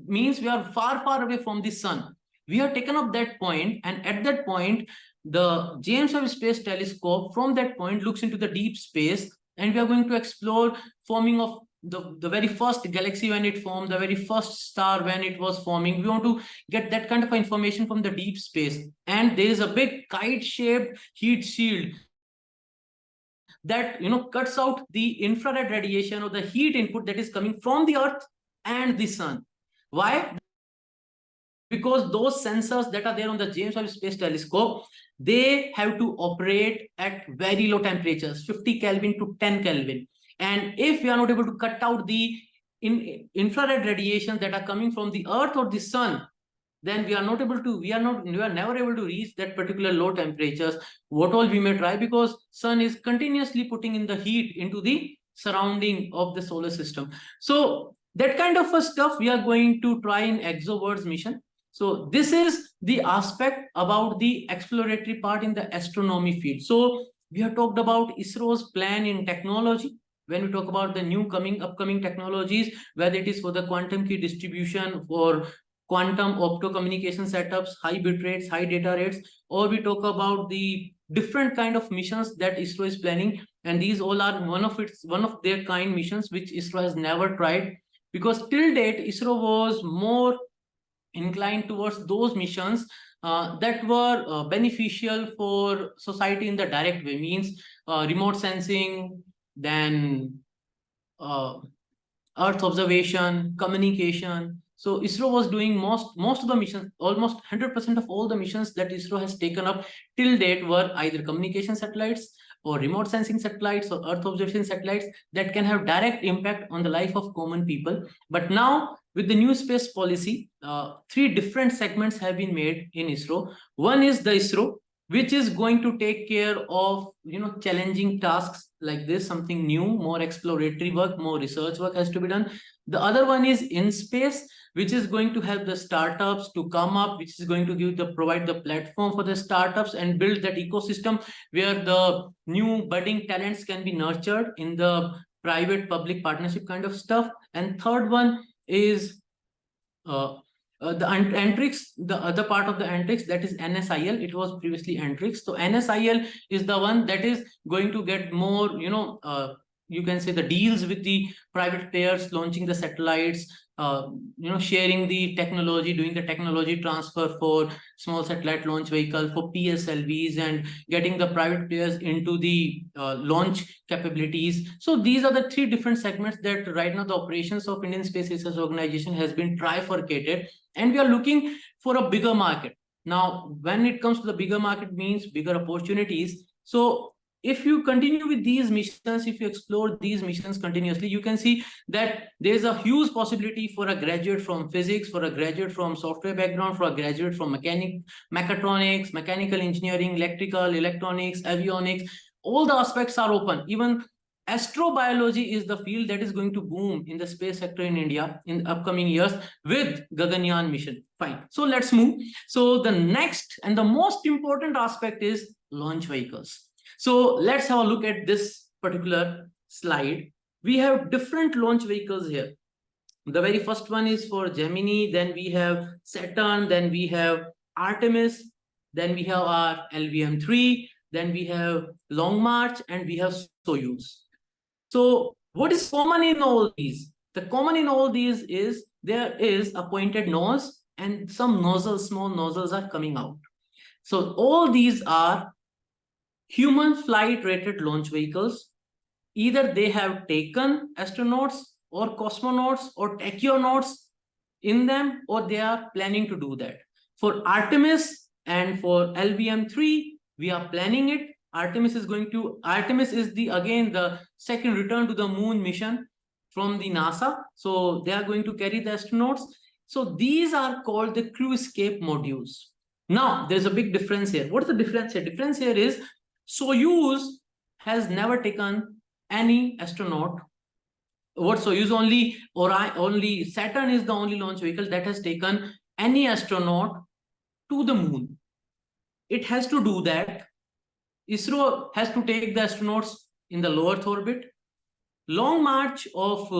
means we are far away from the sun. We have taken up that point, and at that point, the James Webb Space Telescope from that point looks into the deep space, and we are going to explore forming of the very first galaxy when it formed, the very first star when it was forming. We want to get that kind of information from the deep space. And there is a big kite-shaped heat shield that cuts out the infrared radiation or the heat input that is coming from the Earth and the sun. Why? Because those sensors that are there on the James Webb Space Telescope, they have to operate at very low temperatures, 50 Kelvin to 10 Kelvin. And if we are not able to cut out the infrared radiations that are coming from the Earth or the sun, then we are never able to reach that particular low temperatures, what all we may try, because sun is continuously putting in the heat into the surrounding of the solar system. So that kind of stuff we are going to try in ExoWords mission. So this is the aspect about the exploratory part in the astronomy field. So we have talked about ISRO's plan in technology. when we talk about the upcoming technologies, whether it is for the quantum key distribution, for quantum opto communication setups, high bit rates, high data rates, or we talk about the different kind of missions that ISRO is planning, and these all are one of their kind missions which ISRO has never tried, because till date ISRO was more inclined towards those missions that were beneficial for society in the direct way, means remote sensing, then uh, earth observation, communication. So ISRO was doing most of the missions, almost 100% of all the missions that ISRO has taken up till date were either communication satellites or remote sensing satellites or earth observation satellites that can have direct impact on the life of common people. But now with the new space policy, three different segments have been made in ISRO. One is the ISRO, which is going to take care of challenging tasks like this, something new, more exploratory work, more research work has to be done. The other one is in space, which is going to help the startups to come up, which is going to provide the platform for the startups and build that ecosystem where the new budding talents can be nurtured in the private public partnership kind of stuff. And third one is the Antrix, the other part of the Antrix, that is NSIL. It was previously Antrix. So NSIL is the one that is going to get more, you can say, the deals with the private players, launching the satellites, sharing the technology, doing the technology transfer for small satellite launch vehicle, for PSLVs, and getting the private players into the launch capabilities. So these are the three different segments that right now the operations of Indian Space Research Organization has been trifurcated, and we are looking for a bigger market. Now, when it comes to the bigger market, means bigger opportunities. So if you continue with these missions, if you explore these missions continuously, you can see that there's a huge possibility for a graduate from physics, for a graduate from software background, for a graduate from mechatronics, mechanical engineering, electrical, electronics, avionics. All the aspects are open. Even astrobiology is the field that is going to boom in the space sector in India in upcoming years with Gaganyaan mission. Fine. So let's move. So the next and the most important aspect is launch vehicles. So let's have a look at this particular slide. We have different launch vehicles here. The very first one is for Gemini, then we have Saturn, then we have Artemis, then we have our LVM-3, then we have Long March, and we have Soyuz. So what is common in all these? The common in all these is there is a pointed nose and some nozzles, small nozzles are coming out. So all these are human flight rated launch vehicles. Either they have taken astronauts or cosmonauts or tachionauts in them, or they are planning to do that. For Artemis and for LVM-3, we are planning it. Artemis is the second return to the moon mission from the NASA. So they are going to carry the astronauts. So these are called the crew escape modules. Now, there's a big difference here. What is the difference here? Difference here is Soyuz has never taken any astronaut. What Soyuz only Saturn is the only launch vehicle that has taken any astronaut to the moon. It has to do that. ISRO has to take the astronauts in the low Earth orbit. Long March of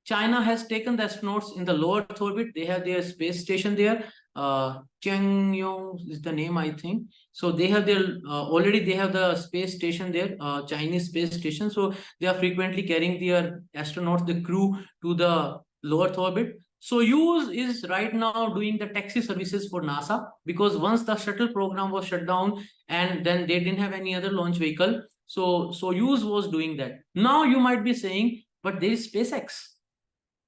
China has taken the astronauts in the low Earth orbit. They have their space station there. Changyong is the name, I think. So they have their already they have the space station there, Chinese space station. So they are frequently carrying their astronauts, the crew, to the low Earth orbit. Soyuz is right now doing the taxi services for NASA, because once the shuttle program was shut down and then they didn't have any other launch vehicle, so Soyuz was doing that. Now you might be saying, but there is SpaceX,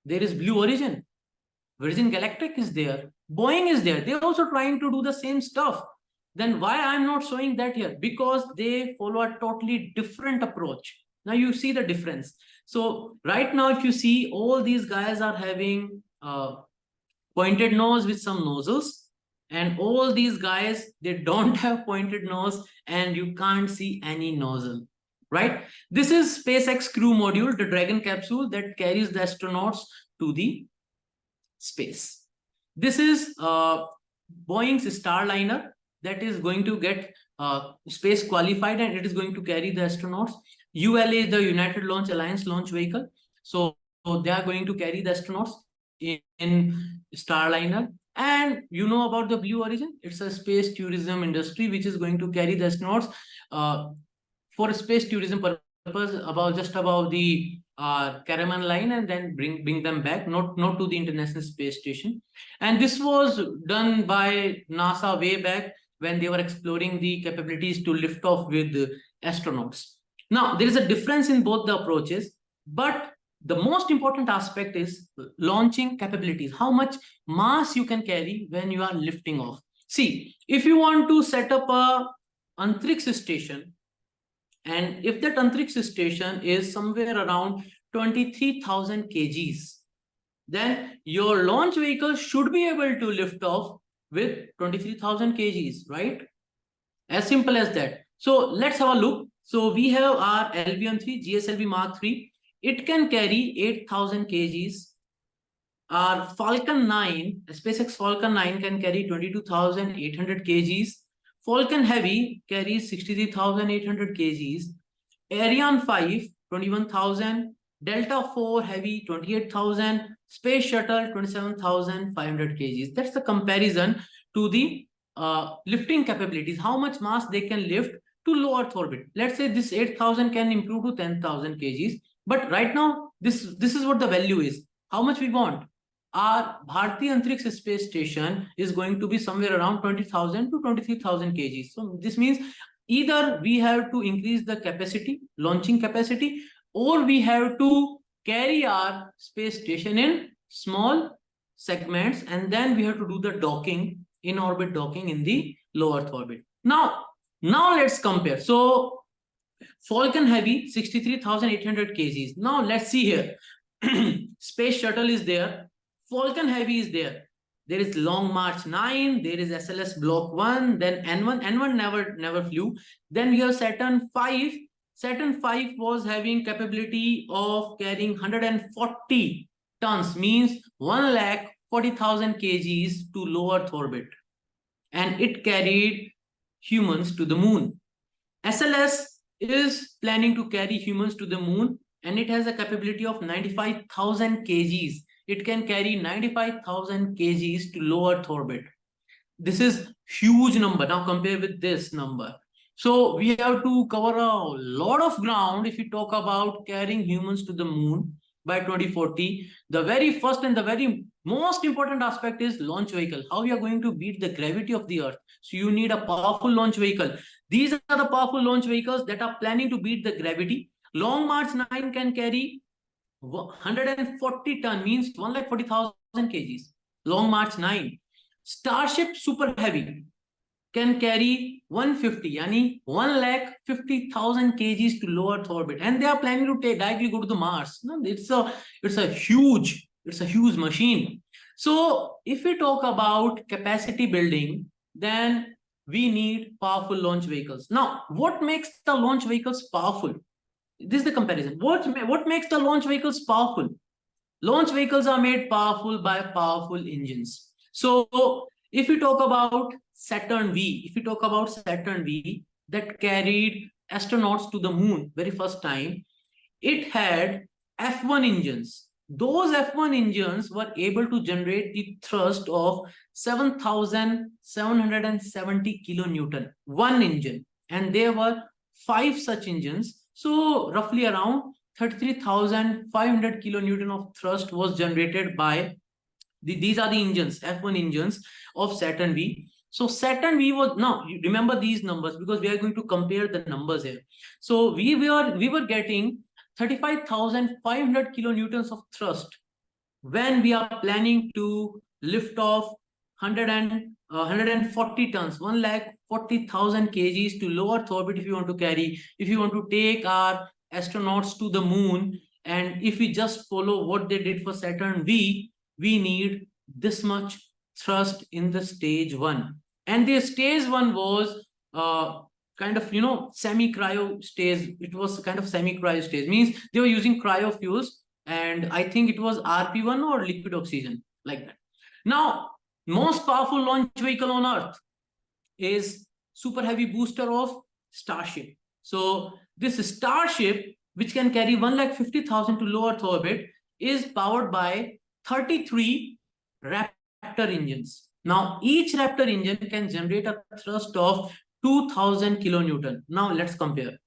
there is Blue Origin, Virgin Galactic is there, Boeing is there. They're also trying to do the same stuff. Then why I'm not showing that here? Because they follow a totally different approach. Now you see the difference. So right now, if you see, all these guys are having pointed nose with some nozzles, and all these guys, they don't have pointed nose and you can't see any nozzle, right? This is SpaceX Crew Module, the Dragon capsule that carries the astronauts to the space. This is Boeing's Starliner that is going to get space qualified, and it is going to carry the astronauts. ULA is the United Launch Alliance launch vehicle. So they are going to carry the astronauts in Starliner. And you know about the Blue Origin? It's a space tourism industry which is going to carry the astronauts for space tourism purpose just above the Karaman line, and then bring them back, not to the International Space Station. And this was done by NASA way back when they were exploring the capabilities to lift off with astronauts. Now, there is a difference in both the approaches, but the most important aspect is launching capabilities, how much mass you can carry when you are lifting off. See, if you want to set up a Antriksh station, and if that Antriksh station is somewhere around 23,000 kgs, then your launch vehicle should be able to lift off with 23,000 kgs, right? As simple as that. So let's have a look. So we have our LV-3 GSLV Mark III. It can carry 8,000 kgs. Our Falcon 9, SpaceX Falcon 9 can carry 22,800 kgs. Falcon Heavy carries 63,800 kgs. Ariane 5, 21,000. Delta 4 Heavy, 28,000. Space Shuttle, 27,500 kgs. That's the comparison to the lifting capabilities, how much mass they can lift to low Earth orbit. Let's say this 8,000 can improve to 10,000 kgs. But right now, this is what the value is. How much we want? Our Bharatiya Antriksh Space Station is going to be somewhere around 20,000 to 23,000 kgs. So this means either we have to increase the capacity, launching capacity, or we have to carry our space station in small segments, and then we have to do the docking, in-orbit docking in the low Earth orbit. Now let's compare. So Falcon Heavy, 63,800 kgs. Now let's see here. Space Shuttle is there. Falcon Heavy is there. There is Long March 9. There is SLS Block 1. Then N1. N1 never flew. Then we have Saturn 5. Saturn 5 was having capability of carrying 140 tons, means 140,000 kgs to low Earth orbit. And it carried humans to the moon. SLS is planning to carry humans to the moon, and it has a capability of 95,000 kgs. It can carry 95,000 kgs to low Earth orbit. This is huge number. Now compare with this number. So we have to cover a lot of ground if we talk about carrying humans to the moon by 2040. The very first and the very most important aspect is launch vehicle. How we are going to beat the gravity of the Earth. So you need a powerful launch vehicle. These are the powerful launch vehicles that are planning to beat the gravity. Long March 9 can carry 140 ton, means 140,000 kgs. Long March 9. Starship Super Heavy can carry 150, yani 150,000 kgs to low Earth orbit, and they are planning to directly go to the Mars. No, it's a huge machine. So if we talk about capacity building, then we need powerful launch vehicles. Now, what makes the launch vehicles powerful? This is the comparison. What makes the launch vehicles powerful? Launch vehicles are made powerful by powerful engines. So if we talk about Saturn V, that carried astronauts to the moon very first time, it had F1 engines. Those F1 engines were able to generate the thrust of 7,770 kilonewton, one engine. And there were 5 such engines. So roughly around 33,500 kilonewton of thrust was generated by these are the engines, F1 engines of Saturn V. So Saturn V was, now you remember these numbers because we are going to compare the numbers here. So we were getting 35,500 kilonewtons of thrust when we are planning to lift off 140 tons, 140,000 kgs to low Earth orbit. If you want to take our astronauts to the moon, and if we just follow what they did for Saturn V, we need this much thrust in the stage 1. And the stage 1 was kind of, semi-cryo stage. It was kind of semi-cryo stage, means they were using cryo fuels, and I think it was RP1 or liquid oxygen, like that. Now, most powerful launch vehicle on Earth is Super Heavy booster of Starship. So This Starship, which can carry 150,000 to low Earth orbit, is powered by 33 Raptor engines. Now, each Raptor engine can generate a thrust of 2000 kilonewton. Now, let's compare.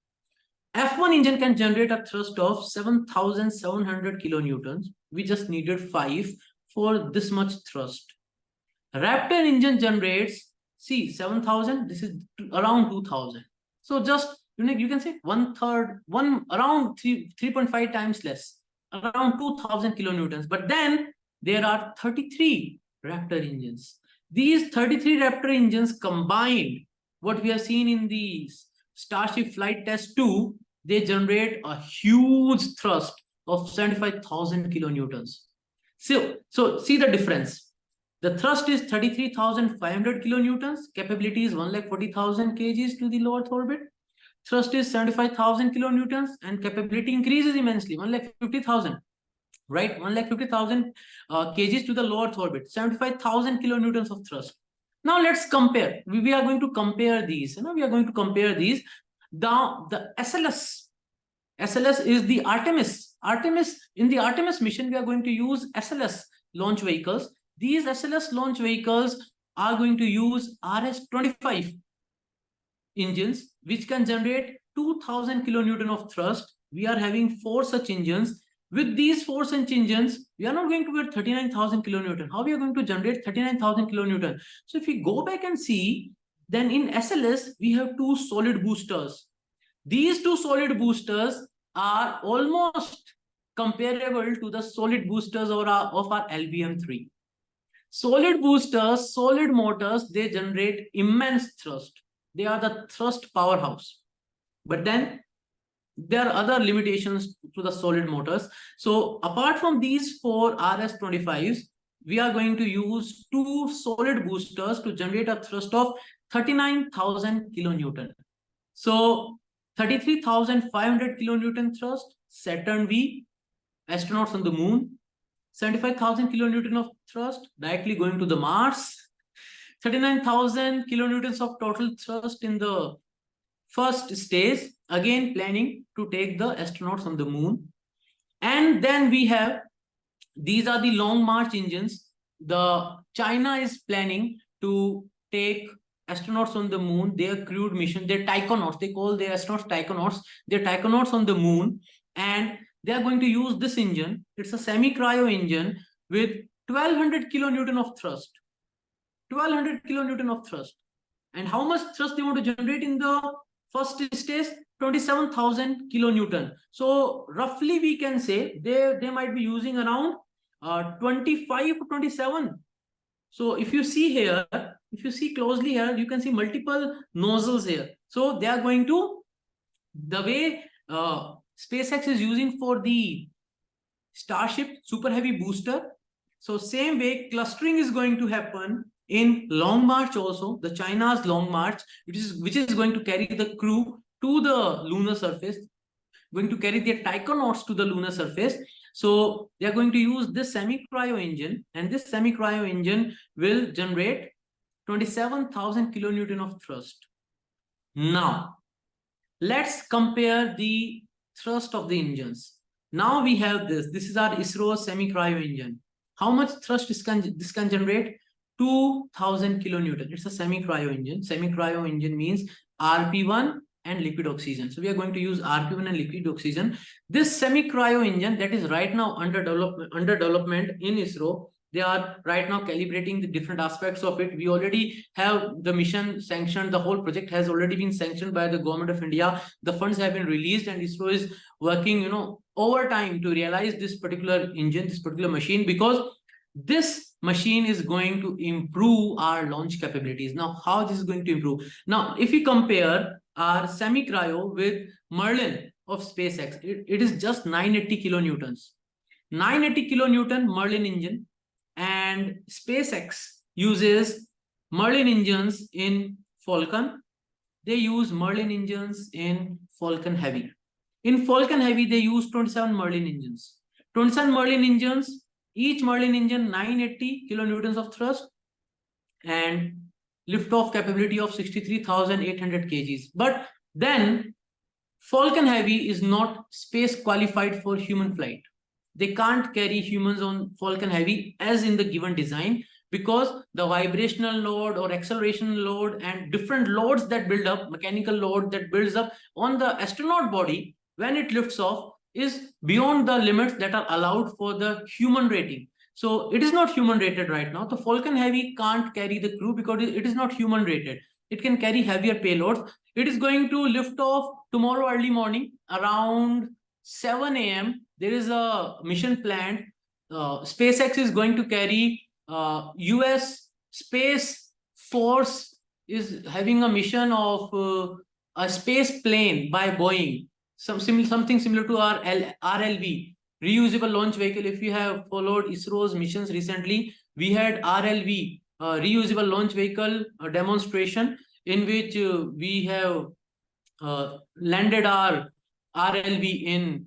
F1 engine can generate a thrust of 7,700 kilonewtons. We just needed 5 for this much thrust. Raptor engine generates, see, 7,000. This is around 2,000. So just you can say around 3.5 times less, around 2,000 kilonewtons. But then there are 33 Raptor engines. These 33 Raptor engines combined, what we have seen in the Starship Flight Test 2, they generate a huge thrust of 75,000 kilonewtons. So see the difference. The thrust is 33,500 kilonewtons. Capability is 140,000 kgs to the low Earth orbit. Thrust is 75,000 kilonewtons, and capability increases immensely, 150,000. Right, 150,000 kgs to the low Earth orbit, 75,000 kilonewtons of thrust. Now let's compare. We are going to compare these. We are going to compare these. The SLS is the Artemis. In the Artemis mission, we are going to use SLS launch vehicles. These SLS launch vehicles are going to use RS-25 engines, which can generate 2,000 kilonewton of thrust. We are having 4 such engines. With these 4 such engines, we are not going to get 39,000 kilonewton. How we are going to generate 39,000 kilonewton? So if we go back and see, then in SLS, we have 2 solid boosters. These 2 solid boosters are almost comparable to the solid boosters of our LBM-3. Solid boosters, solid motors, they generate immense thrust. They are the thrust powerhouse. But then there are other limitations to the solid motors. So apart from these 4 RS-25s, we are going to use 2 solid boosters to generate a thrust of 39,000 kilonewton. So 33,500 kilonewton thrust, Saturn V, astronauts on the moon. 75,000 kilonewton of thrust directly going to the Mars. 39,000 kilonewtons of total thrust in the first stage, again planning to take the astronauts on the moon. And then we have, these are the long march engines. China is planning to take astronauts on the moon, their crewed mission, their taikonauts, they call their astronauts taikonauts, their taikonauts on the moon, and they are going to use this engine. It's a semi-cryo engine with 1,200 kilonewton of thrust. 1,200 kilonewton of thrust. And how much thrust they want to generate in the first stage? 27,000 kilonewton. So roughly we can say they might be using around 25 to 27. So if you see here, if you see closely here, you can see multiple nozzles here. So they are going to, the way SpaceX is using for the Starship Super Heavy booster, so same way clustering is going to happen in Long March also, the China's Long March, which is going to carry the crew to the lunar surface, going to carry their taikonauts to the lunar surface. So they are going to use this semi-cryo engine, and this semi-cryo engine will generate 27,000 kilonewton of thrust. Now, let's compare the thrust of the engines. Now we have this. This is our ISRO semi-cryo engine. How much thrust this can generate? 2,000 kilonewton. It's a semi-cryo engine. Semi-cryo engine means RP1 and liquid oxygen. So we are going to use RP1 and liquid oxygen. This semi-cryo engine that is right now under development in ISRO. They are right now calibrating the different aspects of it. We already have the mission sanctioned. The whole project has already been sanctioned by the government of India. The funds have been released, and ISRO is working, overtime to realize this particular engine, this particular machine, because this machine is going to improve our launch capabilities. Now, how this is going to improve? Now, if you compare our semi-cryo with Merlin of SpaceX, it is just 980 kilonewtons. 980 kilonewton Merlin engine, and SpaceX uses Merlin engines in Falcon. They use Merlin engines in Falcon Heavy. In Falcon Heavy, they use 27 Merlin engines. 27 Merlin engines, each Merlin engine 980 kilonewtons of thrust and liftoff capability of 63,800 kgs. But then Falcon Heavy is not space qualified for human flight. They can't carry humans on Falcon Heavy as in the given design, because the vibrational load or acceleration load and different loads that build up, mechanical load that builds up on the astronaut body when it lifts off, is beyond the limits that are allowed for the human rating. So it is not human rated right now. The Falcon Heavy can't carry the crew because it is not human rated. It can carry heavier payloads. It is going to lift off tomorrow early morning around 7 a.m. There is a mission planned. SpaceX is going to carry US Space Force is having a mission of a space plane by Boeing, something similar to our RLV, reusable launch vehicle. If you have followed ISRO's missions recently, we had RLV, reusable launch vehicle demonstration, in which we have landed our RLV in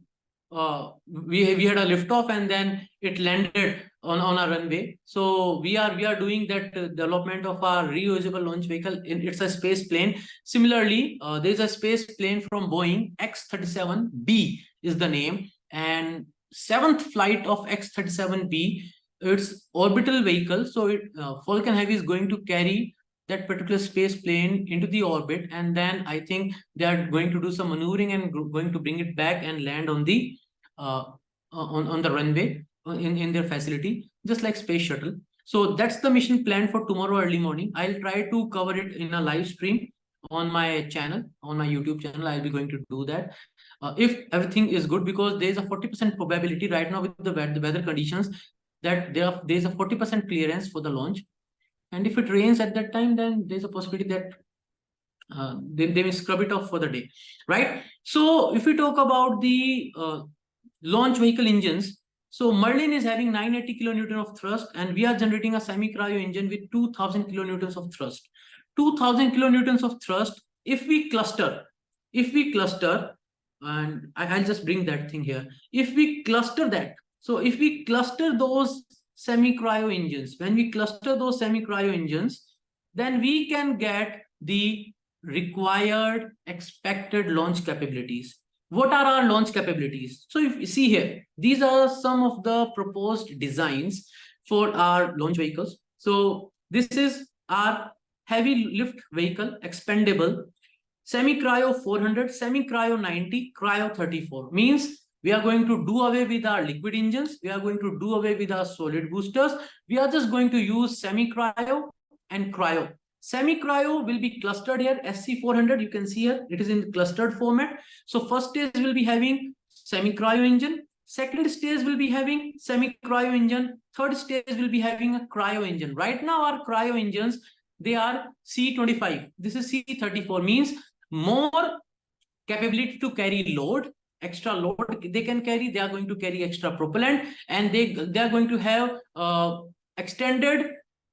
we had a liftoff and then it landed on our runway. So we are doing that development of our reusable launch vehicle. It's a space plane. Similarly, there is a space plane from Boeing. X-37B is the name, and seventh flight of X-37B. It's orbital vehicle. So Falcon Heavy is going to carry that particular space plane into the orbit, and then I think they are going to do some maneuvering and going to bring it back and land on the on the runway in their facility, just like space shuttle. So that's the mission plan for tomorrow early morning. I'll try to cover it in a live stream on my channel, on my YouTube channel. I'll be going to do that if everything is good, because there is a 40% probability right now with the weather conditions that there is a 40% clearance for the launch. And if it rains at that time, then there's a possibility that they may scrub it off for the day, right? So if we talk about the launch vehicle engines, so Merlin is having 980 kilonewton of thrust, and we are generating a semi-cryo engine with 2000 kilonewtons of thrust. 2000 kilonewtons of thrust, if we cluster, and I'll just bring that thing here. If we cluster that, so if we cluster those semi-cryo engines, when we cluster those semi-cryo engines, then we can get the required expected launch capabilities. What are our launch capabilities? So if you see here, these are some of the proposed designs for our launch vehicles. So this is our heavy lift vehicle, expendable, semi-cryo 400, semi-cryo 90, cryo 34. Means we are going to do away with our liquid engines. We are going to do away with our solid boosters. We are just going to use semi-cryo and cryo. Semi-cryo will be clustered here, SC400. You can see here, it is in clustered format. So first stage will be having semi-cryo engine. Second stage will be having semi-cryo engine. Third stage will be having a cryo engine. Right now, our cryo engines, they are C25. This is C34, means more capability to carry load, extra load they can carry. They are going to carry extra propellant, and they are going to have extended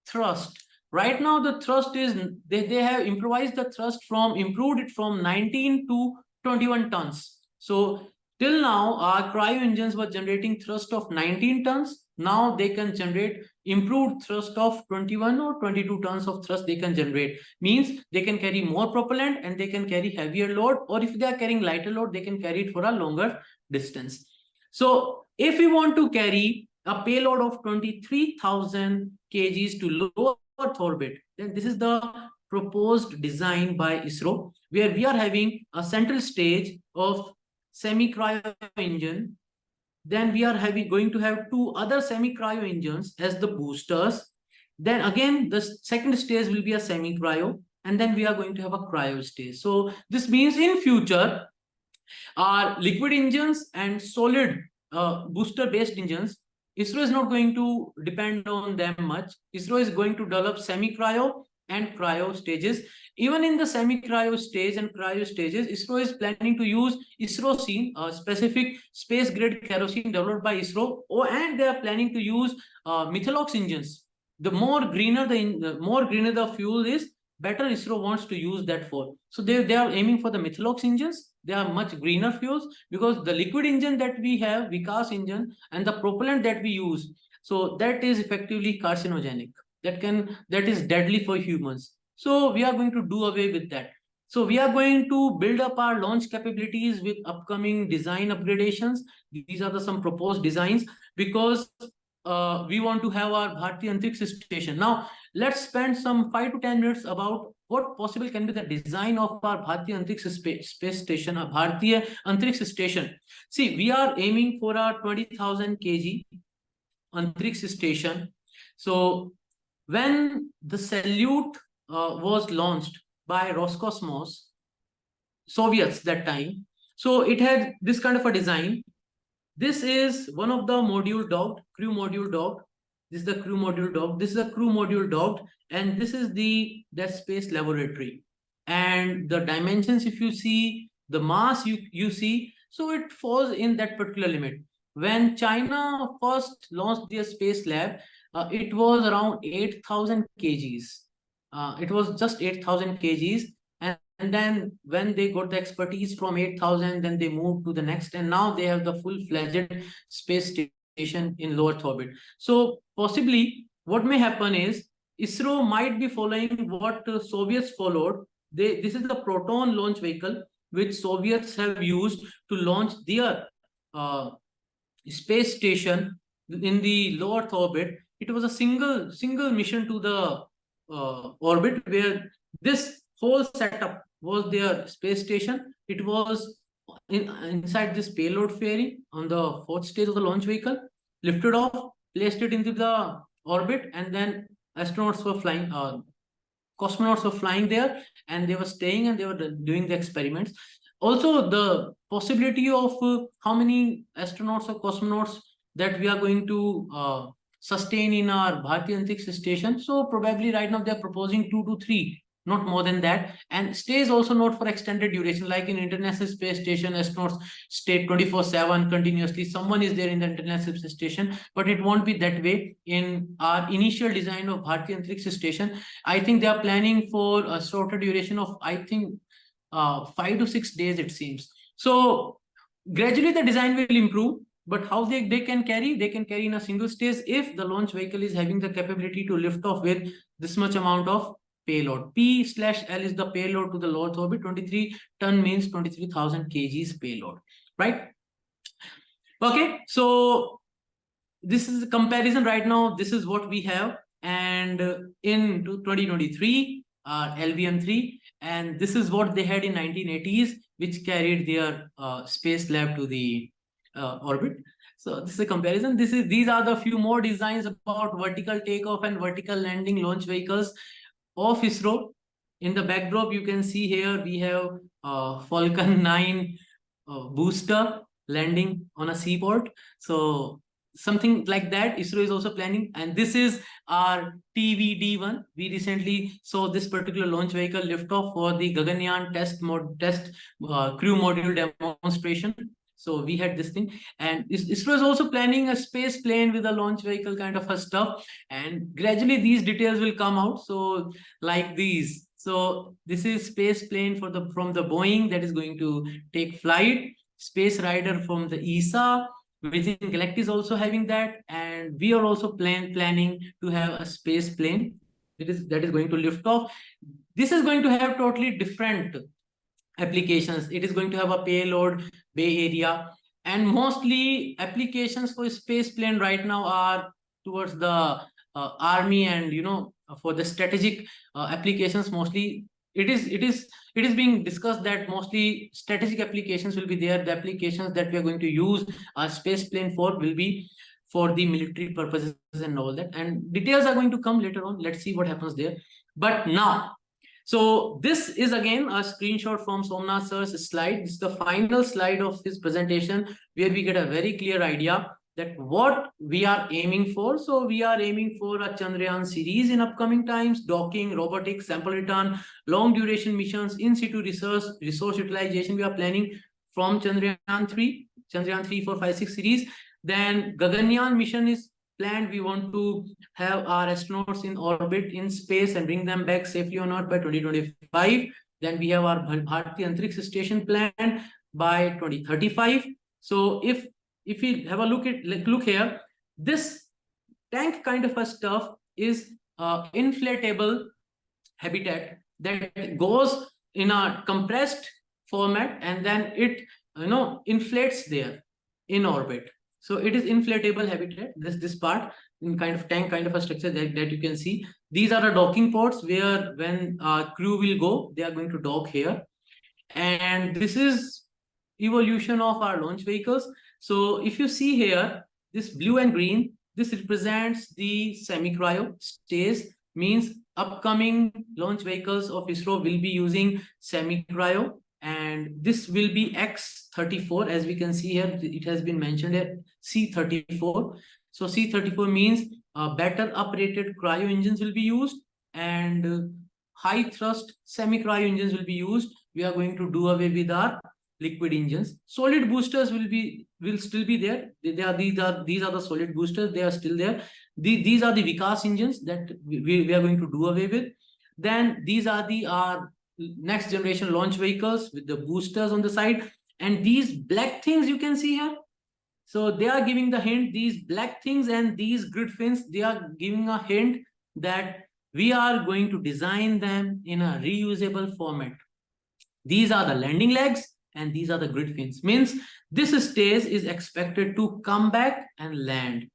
thrust. Right now, the thrust is, they have improvised the thrust improved it from 19 to 21 tons. So till now, our cryo engines were generating thrust of 19 tons. Now they can generate improved thrust of 21 or 22 tons of thrust they can generate. Means they can carry more propellant and they can carry heavier load, or if they are carrying lighter load, they can carry it for a longer distance. So if we want to carry a payload of 23,000 kgs to low Earth orbit, then this is the proposed design by ISRO, where we are having a central stage of semi-cryo engine. Then we are going to have two other semi-cryo engines as the boosters. Then again, the second stage will be a semi-cryo, and then we are going to have a cryo stage. So this means in future, our liquid engines and solid booster-based engines, ISRO is not going to depend on them much. ISRO is going to develop semi-cryo and cryo stages. Even in the semi-cryo stage and cryo stages, ISRO is planning to use ISROcene, a specific space-grade kerosene developed by ISRO, and they are planning to use methalox engines. The more greener the fuel is, better ISRO wants to use that for. So they are aiming for the methalox engines. They are much greener fuels, because the liquid engine that we have, Vikas engine, and the propellant that we use, so that is effectively carcinogenic. That is deadly for humans. So we are going to do away with that. So we are going to build up our launch capabilities with upcoming design upgradations. These are some proposed designs, because we want to have our Bharatiya Antriksh Station. Now, let's spend some 5 to 10 minutes about what possible can be the design of our Bharatiya Antriksh space station, a Bharatiya Antriksh Station. See, we are aiming for a 20,000 kg Antriksh Station. So when the Salute was launched by Roscosmos, Soviets that time, so it had this kind of a design. This is one of the module docked, crew module docked. This is the crew module docked. This is a crew module docked, and this is that space laboratory. And the dimensions, if you see, the mass you see, so it falls in that particular limit. When China first launched their space lab, it was around 8,000 kgs. It was just 8,000 kgs. And then when they got the expertise from 8,000, then they moved to the next, and now they have the full-fledged space station in low Earth orbit. So possibly what may happen is ISRO might be following what Soviets followed. This is the Proton launch vehicle which Soviets have used to launch their space station in the low Earth orbit. It was a single mission to the orbit, where this whole setup was their space station. It was inside this payload fairing on the 4th stage of the launch vehicle, lifted off, placed it into the orbit, and then astronauts were flying, cosmonauts were flying there, and they were staying and they were doing the experiments. Also, the possibility of how many astronauts or cosmonauts that we are going to sustain in our Bharatiya Antriksh Station. So probably right now they're proposing 2 to 3, not more than that. And stays also not for extended duration, like in International Space Station, astronauts stay 24/7 continuously. Someone is there in the International Space Station, but it won't be that way in our initial design of Bharatiya Antriksh Station. I think they are planning for a shorter duration of, I think, 5 to 6 days, it seems. So gradually the design will improve, but how they can carry in a single stage if the launch vehicle is having the capability to lift off with this much amount of payload. P/L is the payload to the low Earth orbit. 23 ton means 23,000 kgs payload, right? Okay, so this is a comparison right now. This is what we have, and in 2023, LVM3, and this is what they had in 1980s, which carried their space lab to the orbit. So this is a comparison. These are the few more designs about vertical takeoff and vertical landing launch vehicles of ISRO. In the backdrop, you can see here we have Falcon 9 booster landing on a seaport. So something like that ISRO is also planning. And this is our TVD1. We recently saw this particular launch vehicle lift off for the Gaganyaan test crew module demonstration. So we had this thing, and ISRO is also planning a space plane with a launch vehicle kind of a stuff, and gradually these details will come out. So like these, so this is space plane from the Boeing that is going to take flight. Space rider from the ESA. Virgin Galactic is also having that, and we are also planning to have a space plane that is going to lift off. This is going to have totally different applications. It is going to have a payload, Bay Area, and mostly applications for space plane right now are towards the army, and for the strategic applications. Mostly it is being discussed that mostly strategic applications will be there. The applications that we are going to use a space plane for will be for the military purposes and all that, and details are going to come later on. Let's see what happens there. But now, so this is again a screenshot from Somnath Sir's slide. This is the final slide of his presentation, where we get a very clear idea that what we are aiming for. So we are aiming for a Chandrayaan series in upcoming times: docking, robotics, sample return, long duration missions, in situ resource utilization. We are planning from Chandrayaan 3, 4, 5, 6 series. Then Gaganyaan mission is planned. We want to have our astronauts in orbit, in space, and bring them back safely on Earth by 2025. Then we have our Bharatiya Antriksh Station planned by 2035. So if we have a look here, this tank kind of a stuff is inflatable habitat that goes in a compressed format, and then it inflates there in orbit. So it is inflatable habitat, this part, in kind of tank kind of a structure that you can see. These are the docking ports where when crew will go, they are going to dock here. And this is evolution of our launch vehicles. So if you see here, this blue and green, this represents the semi-cryo stage, means upcoming launch vehicles of ISRO will be using semi-cryo, and this will be X34. As we can see here, it has been mentioned here, C34. So C34 means better operated cryo engines will be used, and high thrust semi-cryo engines will be used. We are going to do away with our liquid engines. Solid boosters will still be there. These are the solid boosters. They are still there. These are the Vikas engines that we are going to do away with. Then these are our next generation launch vehicles with the boosters on the side. And these black things you can see here. So they are giving the hint, these black things and these grid fins, they are giving a hint that we are going to design them in a reusable format. These are the landing legs and these are the grid fins. Means this stage is expected to come back and land.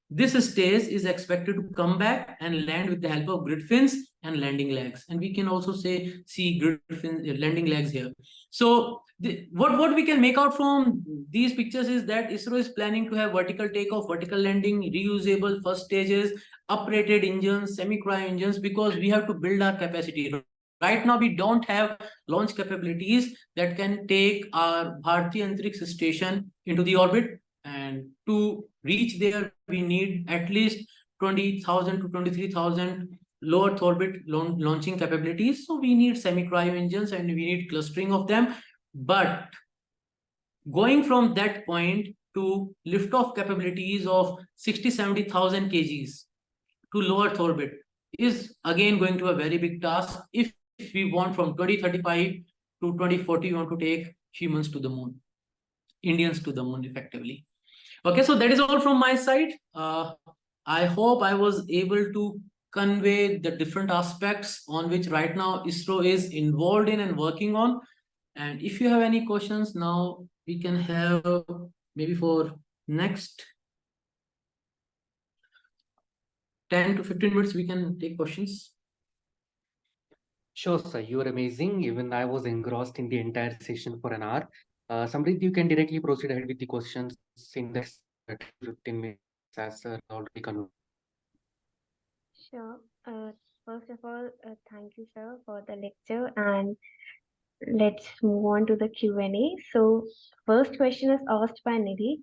This stage is expected to come back and land with the help of grid fins and landing legs. And we can also see grid fins, landing legs here. So what we can make out from these pictures is that ISRO is planning to have vertical takeoff, vertical landing, reusable first stages, uprated engines, semi-cryo engines, because we have to build our capacity. Right now, we don't have launch capabilities that can take our Bharatiya Antariksh Station into the orbit. And to reach there, we need at least 20,000 to 23,000 low Earth orbit launching capabilities. So we need semi-cryo engines and we need clustering of them. But going from that point to liftoff capabilities of 60,000-70,000 kgs to low Earth orbit is again going to be a very big task. If we want from 2035 to 2040, we want to take humans to the moon, Indians to the moon effectively. Okay, so that is all from my side. I hope I was able to convey the different aspects on which right now ISRO is involved in and working on. And if you have any questions now, we can have maybe for next 10 to 15 minutes, we can take questions. Sure, sir. You are amazing. Even I was engrossed in the entire session for an hour. Samrit, you can directly proceed ahead with the questions in the next 15 minutes, as sir already conveyed. Sure. First of all, thank you, sir, for the lecture, and let's move on to the Q&A. So, first question is asked by Nidhi.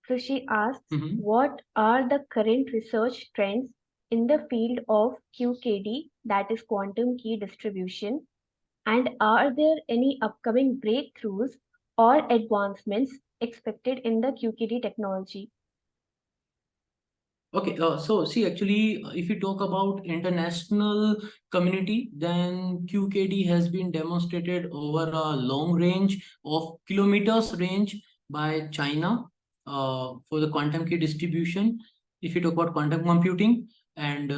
So she asks, what are the current research trends in the field of QKD, that is quantum key distribution, and are there any upcoming breakthroughs or advancements expected in the QKD technology? Okay, so see, actually, if you talk about international community, then QKD has been demonstrated over a long range of kilometers range by China for the quantum key distribution. If you talk about quantum computing, and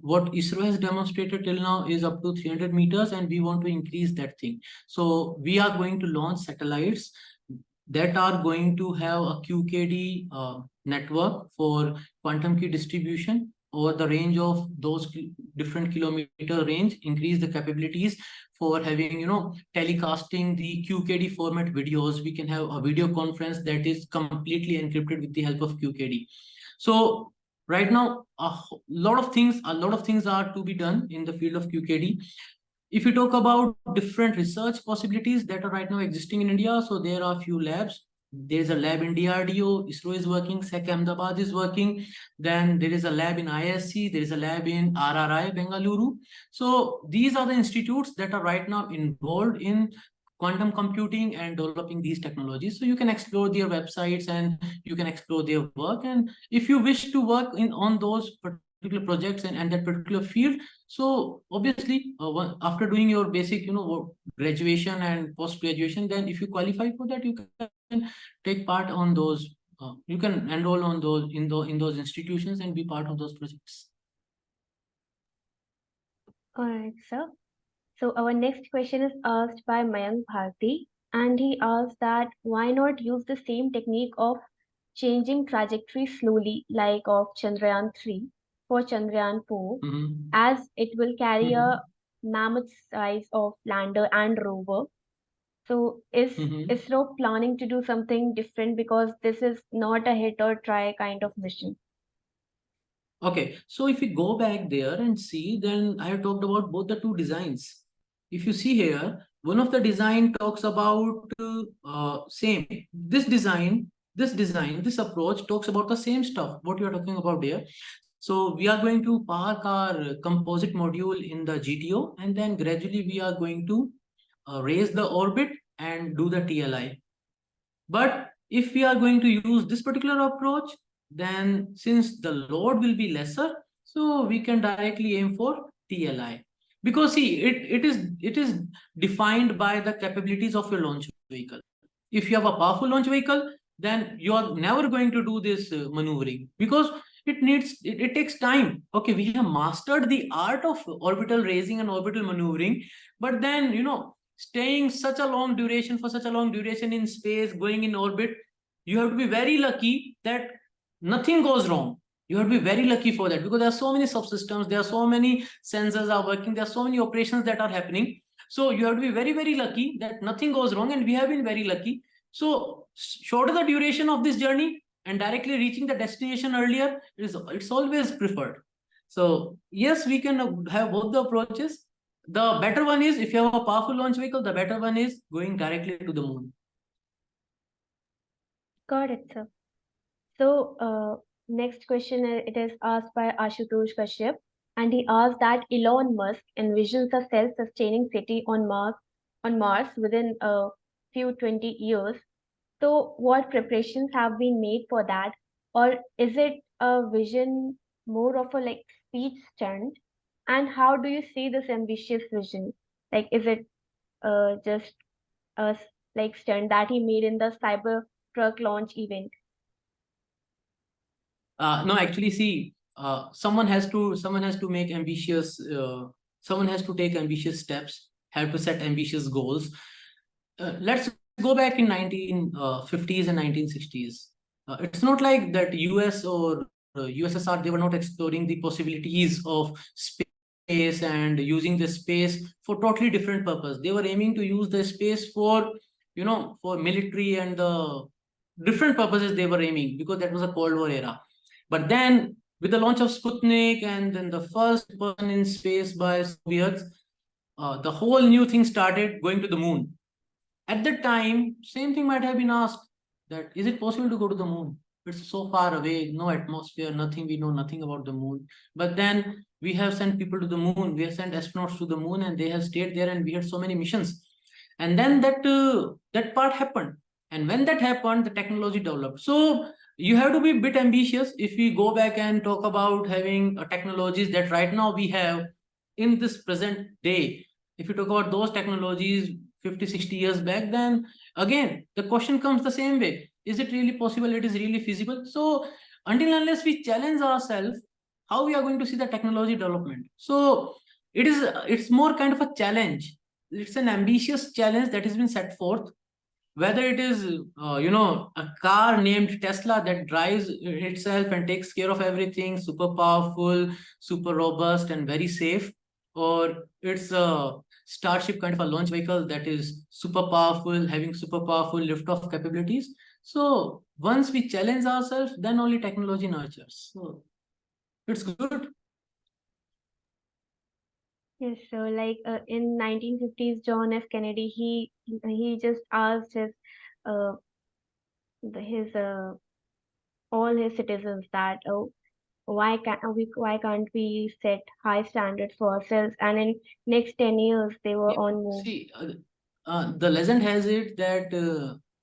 what ISRO has demonstrated till now is up to 300 meters, and we want to increase that thing. So we are going to launch satellites that are going to have a QKD network for quantum key distribution over the range of those different kilometer range, increase the capabilities for having, telecasting the QKD format videos. We can have a video conference that is completely encrypted with the help of QKD. So right now, a lot of things are to be done in the field of QKD. If you talk about different research possibilities that are right now existing in India, so there are a few labs. There's a lab in DRDO, ISRO is working, SEC Ahmedabad is working. Then there is a lab in ISC, there is a lab in RRI, Bengaluru. So these are the institutes that are right now involved in quantum computing and developing these technologies. So you can explore their websites and you can explore their work. And if you wish to work on those particular projects and that particular field, so obviously after doing your basic graduation and post graduation, then if you qualify for that, you can take part on those, you can enroll on those in those institutions and be part of those projects. All right, sir. So our next question is asked by Mayank Bharti, and he asked that why not use the same technique of changing trajectory slowly, like of Chandrayaan 3 for Chandrayaan 4, as it will carry a mammoth size of lander and rover. So is ISRO planning to do something different because this is not a hit or try kind of mission? Okay, so if we go back there and see, then I have talked about both the two designs. If you see here, one of the design talks about same. This approach talks about the same stuff, what you are talking about here. So we are going to park our composite module in the GTO, and then gradually we are going to raise the orbit and do the TLI. But if we are going to use this particular approach, then since the load will be lesser, so we can directly aim for TLI. Because see, it is defined by the capabilities of your launch vehicle. If you have a powerful launch vehicle, then you are never going to do this maneuvering, because it takes time. Okay, we have mastered the art of orbital raising and orbital maneuvering, but then staying such a long duration for such a long duration in space, going in orbit, you have to be very lucky that nothing goes wrong. You have to be very lucky for that, because there are so many subsystems, there are so many sensors are working, there are so many operations that are happening. So you have to be very, very lucky that nothing goes wrong, and we have been very lucky. So shorter the duration of this journey and directly reaching the destination earlier, it's always preferred. So yes, we can have both the approaches. The better one is, if you have a powerful launch vehicle, the better one is going directly to the moon. Got it, sir. So, next question, it is asked by Ashutosh Kashyap, and he asked that Elon Musk envisions a self-sustaining city on Mars within a few 20 years. So, what preparations have been made for that, or is it a vision more of a like speech stunt? And how do you see this ambitious vision? Like, is it just a like stunt that he made in the Cybertruck launch event? No, actually, see, someone has to make ambitious, someone has to take ambitious steps, have to set ambitious goals. Let's go back in 1950s and 1960s. It's not like that US or USSR, they were not exploring the possibilities of space and using the space for totally different purpose. They were aiming to use the space for military and the different purposes they were aiming, because that was a Cold War era. But then, with the launch of Sputnik and then the first person in space by Soviets, the whole new thing started, going to the moon. At that time, same thing might have been asked, that is it possible to go to the moon? It's so far away, no atmosphere, nothing, we know nothing about the moon. But then we have sent people to the moon, we have sent astronauts to the moon, and they have stayed there, and we had so many missions. And then that part happened. And when that happened, the technology developed. So you have to be a bit ambitious. If we go back and talk about having technologies that right now we have in this present day, if you talk about those technologies 50, 60 years back, then again the question comes the same way: is it really possible? It is really feasible? So until unless we challenge ourselves, how we are going to see the technology development? So it's more kind of a challenge. It's an ambitious challenge that has been set forth, whether it is a car named Tesla that drives itself and takes care of everything, super powerful, super robust, and very safe, or it's a Starship kind of a launch vehicle that is super powerful, having super powerful liftoff capabilities. So once we challenge ourselves, then only technology nurtures. So it's good. Yes, so like in 1950s, John F. Kennedy, he just asked uh his all his citizens that why can't we set high standards for ourselves? And in next 10 years, they were Yeah, on moon. see, the legend has it that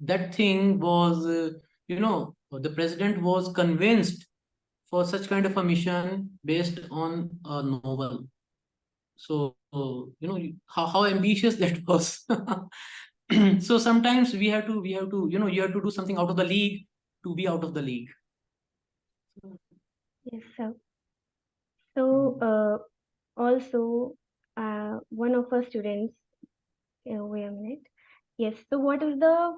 that thing was, the president was convinced for such kind of a mission based on a novel. So, how ambitious that was. So sometimes you have to do something out of the league to be out of the league. Yes, sir. So also one of our students, wait a minute. Yes, so what is the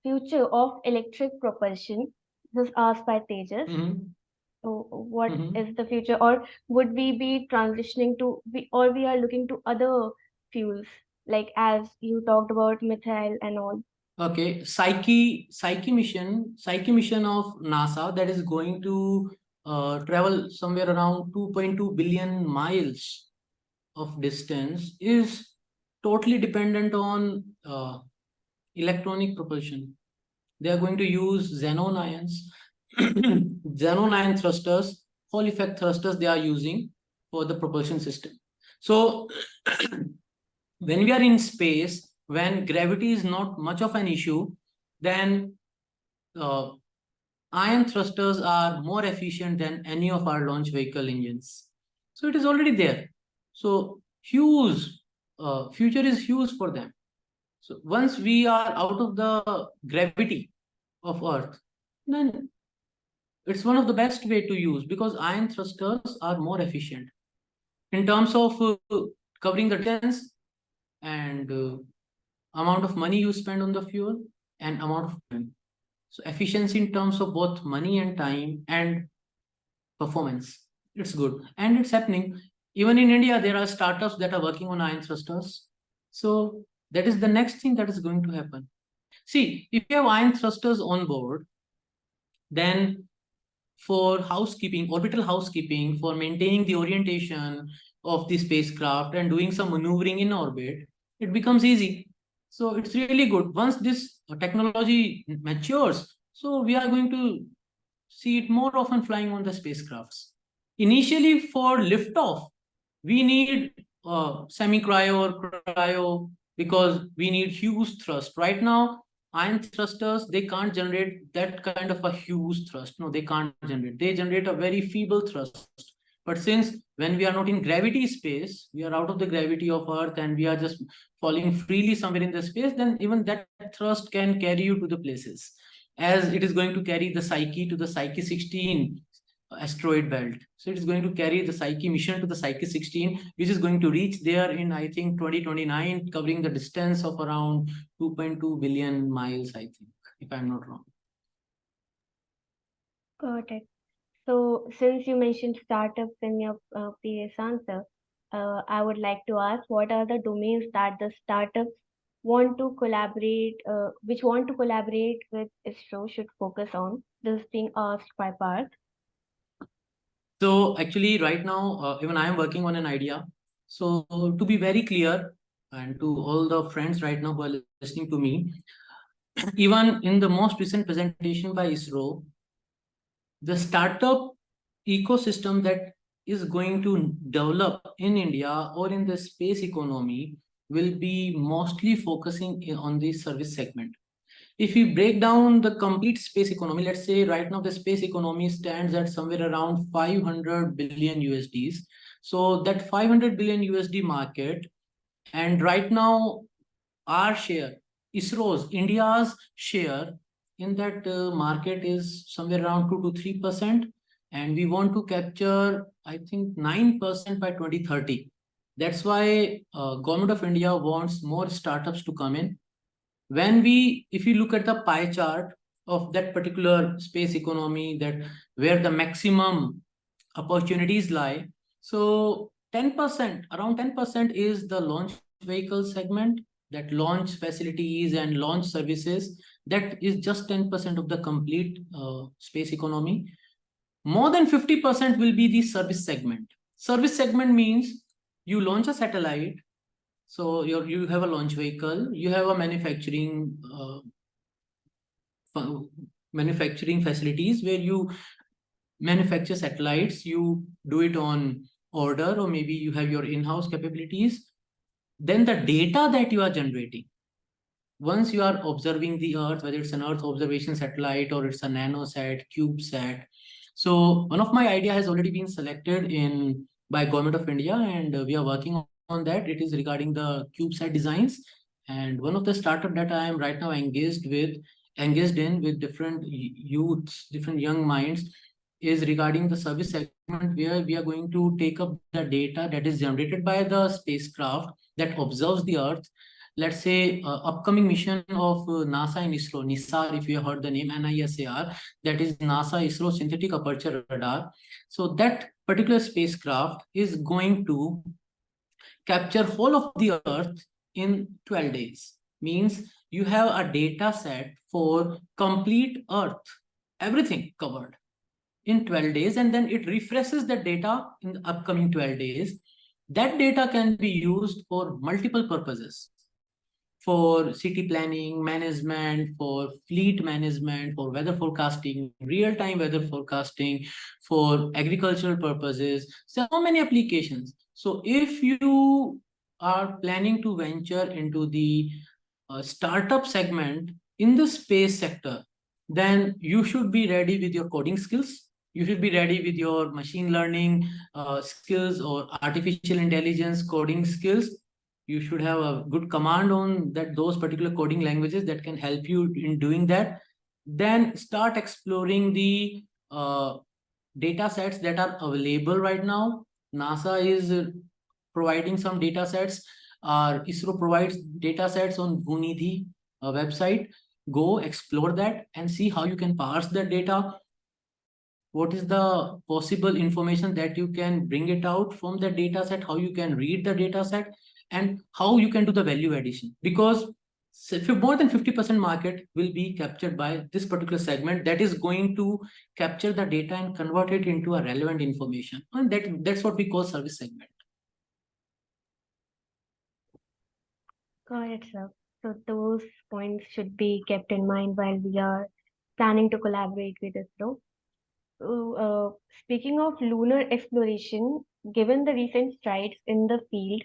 future of electric propulsion? This is asked by Tejas. So what is the future, or would we be transitioning to, or we are looking to other fuels, like as you talked about methyl and all? Okay, Psyche mission of NASA that is going to travel somewhere around 2.2 billion miles of distance is totally dependent on electronic propulsion. They are going to use xenon ions, xenon ion thrusters, Hall effect thrusters they are using for the propulsion system. So when we are in space, when gravity is not much of an issue, then uh, ion thrusters are more efficient than any of our launch vehicle engines. So it is already there. So huge, future is huge for them. So once we are out of the gravity of Earth, then it's one of the best way to use because ion thrusters are more efficient in terms of covering the distance and amount of money you spend on the fuel and amount of time. So efficiency in terms of both money and time and performance. It's good. And it's happening. Even in India, there are startups that are working on ion thrusters. So that is the next thing that is going to happen. See, if you have ion thrusters on board, then for housekeeping, orbital housekeeping, for maintaining the orientation of the spacecraft and doing some maneuvering in orbit, it becomes easy. So it's really good. Once this technology matures, so we are going to see it more often flying on the spacecrafts. Initially, for liftoff, we need semi-cryo or cryo because we need huge thrust. Right now, ion thrusters, they can't generate that kind of a huge thrust. No, they can't generate. They generate a very feeble thrust. But since when we are not in gravity space, we are out of the gravity of Earth and we are just falling freely somewhere in the space, then even that thrust can carry you to the places. As it is going to carry the Psyche to the Psyche 16 asteroid belt. So it is going to carry the Psyche mission to the Psyche 16, which is going to reach there in, I think, 2029, covering the distance of around 2.2 billion miles, I think, if I'm not wrong. Got it. So since you mentioned startups in your previous answer, I would like to ask, what are the domains that the startups want to collaborate, which want to collaborate with ISRO should focus on? This is being asked by Parth. So actually, right now, even I am working on an idea. So to be very clear, and to all the friends right now who are listening to me, even in the most recent presentation by ISRO, the startup ecosystem that is going to develop in India or in the space economy will be mostly focusing on the service segment. If we break down the complete space economy, let's say right now the space economy stands at somewhere around 500 billion USDs. So that 500 billion USD market, and right now our share, ISRO's, India's share in that market is somewhere around 2 to 3%. And we want to capture, I think, 9% by 2030. That's why Government of India wants more startups to come in. If you look at the pie chart of that particular space economy, that where the maximum opportunities lie, so 10%, around 10% is the launch vehicle segment, that launch facilities and launch services. That is just 10% of the complete space economy. More than 50% will be the service segment. Service segment means you launch a satellite, so you have a launch vehicle, you have a manufacturing facilities where you manufacture satellites, you do it on order, or maybe you have your in-house capabilities. Then the data that you are generating, once you are observing the Earth, whether it's an Earth observation satellite or it's a nanosat, CubeSat. So one of my idea has already been selected by Government of India, and we are working on that. It is regarding the CubeSat designs. And one of the startup that I am right now engaged in with different youths, different young minds, is regarding the service segment, where we are going to take up the data that is generated by the spacecraft that observes the Earth. Let's say upcoming mission of NASA and ISRO, NISAR, if you have heard the name, NISAR, that is NASA ISRO Synthetic Aperture Radar. So that particular spacecraft is going to capture whole of the Earth in 12 days. Means you have a data set for complete Earth, everything covered in 12 days, and then it refreshes the data in the upcoming 12 days. That data can be used for multiple purposes, for city planning, management, for fleet management, for weather forecasting, real-time weather forecasting, for agricultural purposes. So many applications. So if you are planning to venture into the startup segment in the space sector, then you should be ready with your coding skills. You should be ready with your machine learning skills or artificial intelligence coding skills. You should have a good command on that, those particular coding languages that can help you in doing that. Then start exploring the data sets that are available right now. NASA is providing some data sets. ISRO provides data sets on Bunidhi website. Go explore that and see how you can parse that data. What is the possible information that you can bring it out from the data set, how you can read the data set, and how you can do the value addition. Because more than 50% market will be captured by this particular segment that is going to capture the data and convert it into a relevant information. And that's what we call service segment. Got it, sir. So those points should be kept in mind while we are planning to collaborate with ISRO. So, speaking of lunar exploration, given the recent strides in the field,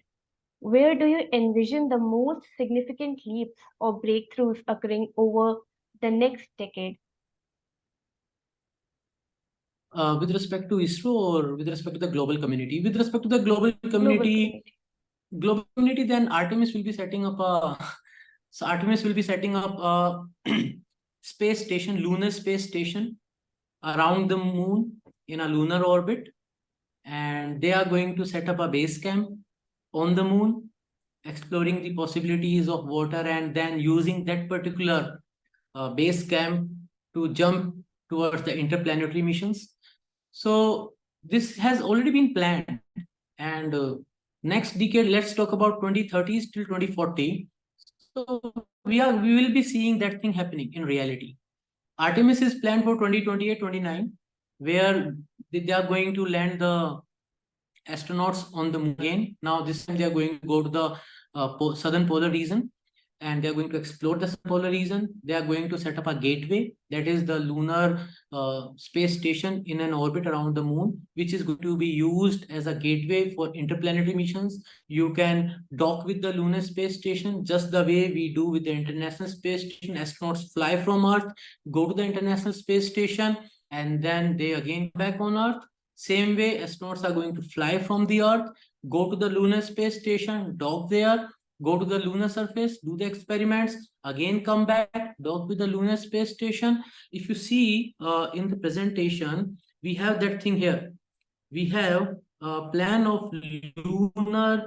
where do you envision the most significant leaps or breakthroughs occurring over the next decade? With respect to ISRO or with respect to the global community? With respect to the global Global community, then Artemis will be setting up a so Artemis will be setting up a space station, lunar space station around the moon in a lunar orbit, and they are going to set up a base camp on the moon, exploring the possibilities of water, and then using that particular base camp to jump towards the interplanetary missions. So this has already been planned, and next decade, let's talk about 2030s till 2040. So we will be seeing that thing happening in reality. Artemis is planned for 2028-29, where they are going to land the astronauts on the moon again. Now this time they are going to go to the southern polar region, and they are going to explore the polar region. They are going to set up a gateway, that is the lunar space station in an orbit around the moon, which is going to be used as a gateway for interplanetary missions. You can dock with the lunar space station just the way we do with the International Space Station. Astronauts fly from Earth, go to the International Space Station, and then they again come back on Earth. Same way, astronauts are going to fly from the Earth, go to the lunar space station, dock there, go to the lunar surface, do the experiments, again come back, dock with the lunar space station. If you see in the presentation, we have that thing here. We have a plan of lunar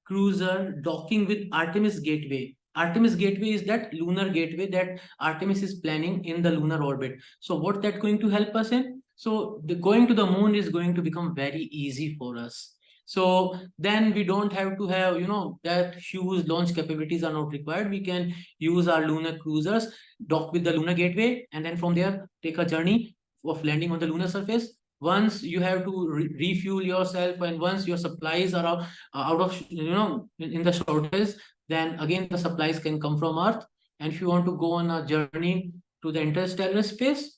cruiser docking with Artemis Gateway. Artemis Gateway is that lunar gateway that Artemis is planning in the lunar orbit. So what that's going to help us in? So going to the moon is going to become very easy for us. So then we don't have to have, that huge launch capabilities are not required. We can use our lunar cruisers, dock with the lunar gateway, and then from there take a journey of landing on the lunar surface. Once you have to refuel yourself, and once your supplies are out of, in the shortage, then again the supplies can come from Earth. And if you want to go on a journey to the interstellar space,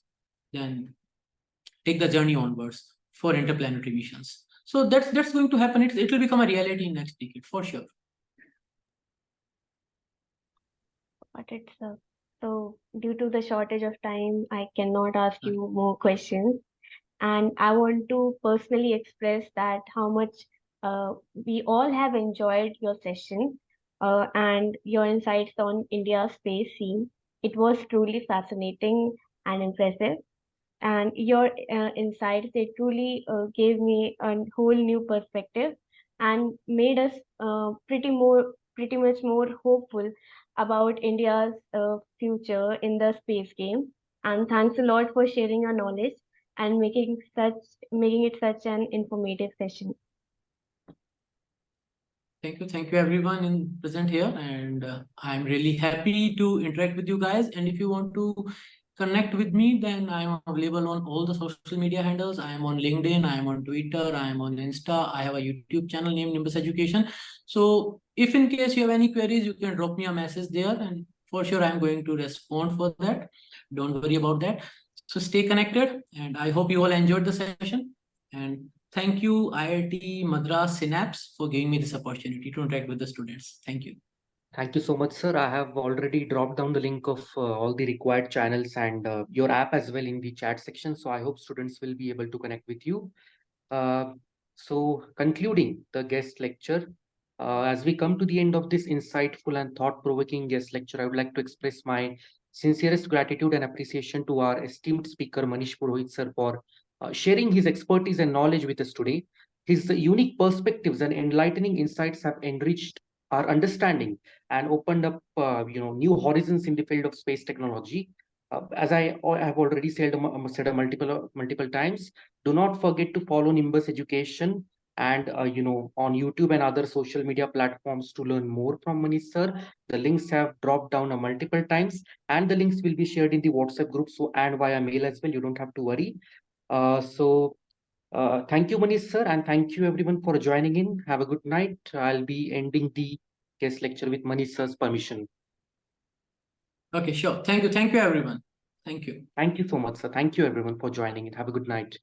then take the journey onwards for interplanetary missions. So that's going to happen. It will become a reality in next decade for sure. Got it, sir. So due to the shortage of time, I cannot ask you more questions. And I want to personally express that how much we all have enjoyed your session and your insights on India's space scene. It was truly fascinating and impressive. and your insights, they truly gave me a whole new perspective and made us pretty much more hopeful about India's future in the space game. And thanks a lot for sharing your knowledge and making it such an informative session. Thank you everyone in present here, and I'm really happy to interact with you guys. And if you want to connect with me, then I'm available on all the social media handles. I am on LinkedIn, I am on Twitter, I am on Insta. I have a YouTube channel named Nimbus Education. So if in case you have any queries, you can drop me a message there, and for sure I'm going to respond for that. Don't worry about that. So stay connected, and I hope you all enjoyed the session. And thank you, IIT Madras Synapse, for giving me this opportunity to interact with the students. Thank you. Thank you so much, sir. I have already dropped down the link of all the required channels and your app as well in the chat section. So I hope students will be able to connect with you. Uh, so concluding the guest lecture, as we come to the end of this insightful and thought-provoking guest lecture, I would like to express my sincerest gratitude and appreciation to our esteemed speaker, Manish Purohit Sir, for sharing his expertise and knowledge with us today. His unique perspectives and enlightening insights have enriched our understanding and opened up, new horizons in the field of space technology. As I have already said multiple times, do not forget to follow Nimbus Education and on YouTube and other social media platforms to learn more from Manish sir. The links have dropped down multiple times, and the links will be shared in the WhatsApp group and via mail as well. You don't have to worry. Thank you, Manish sir, and thank you everyone for joining in. Have a good night. I'll be ending the guest lecture with Manish sir's permission. Okay, sure. Thank you. Thank you, everyone. Thank you. Thank you so much, sir. Thank you everyone for joining in. Have a good night.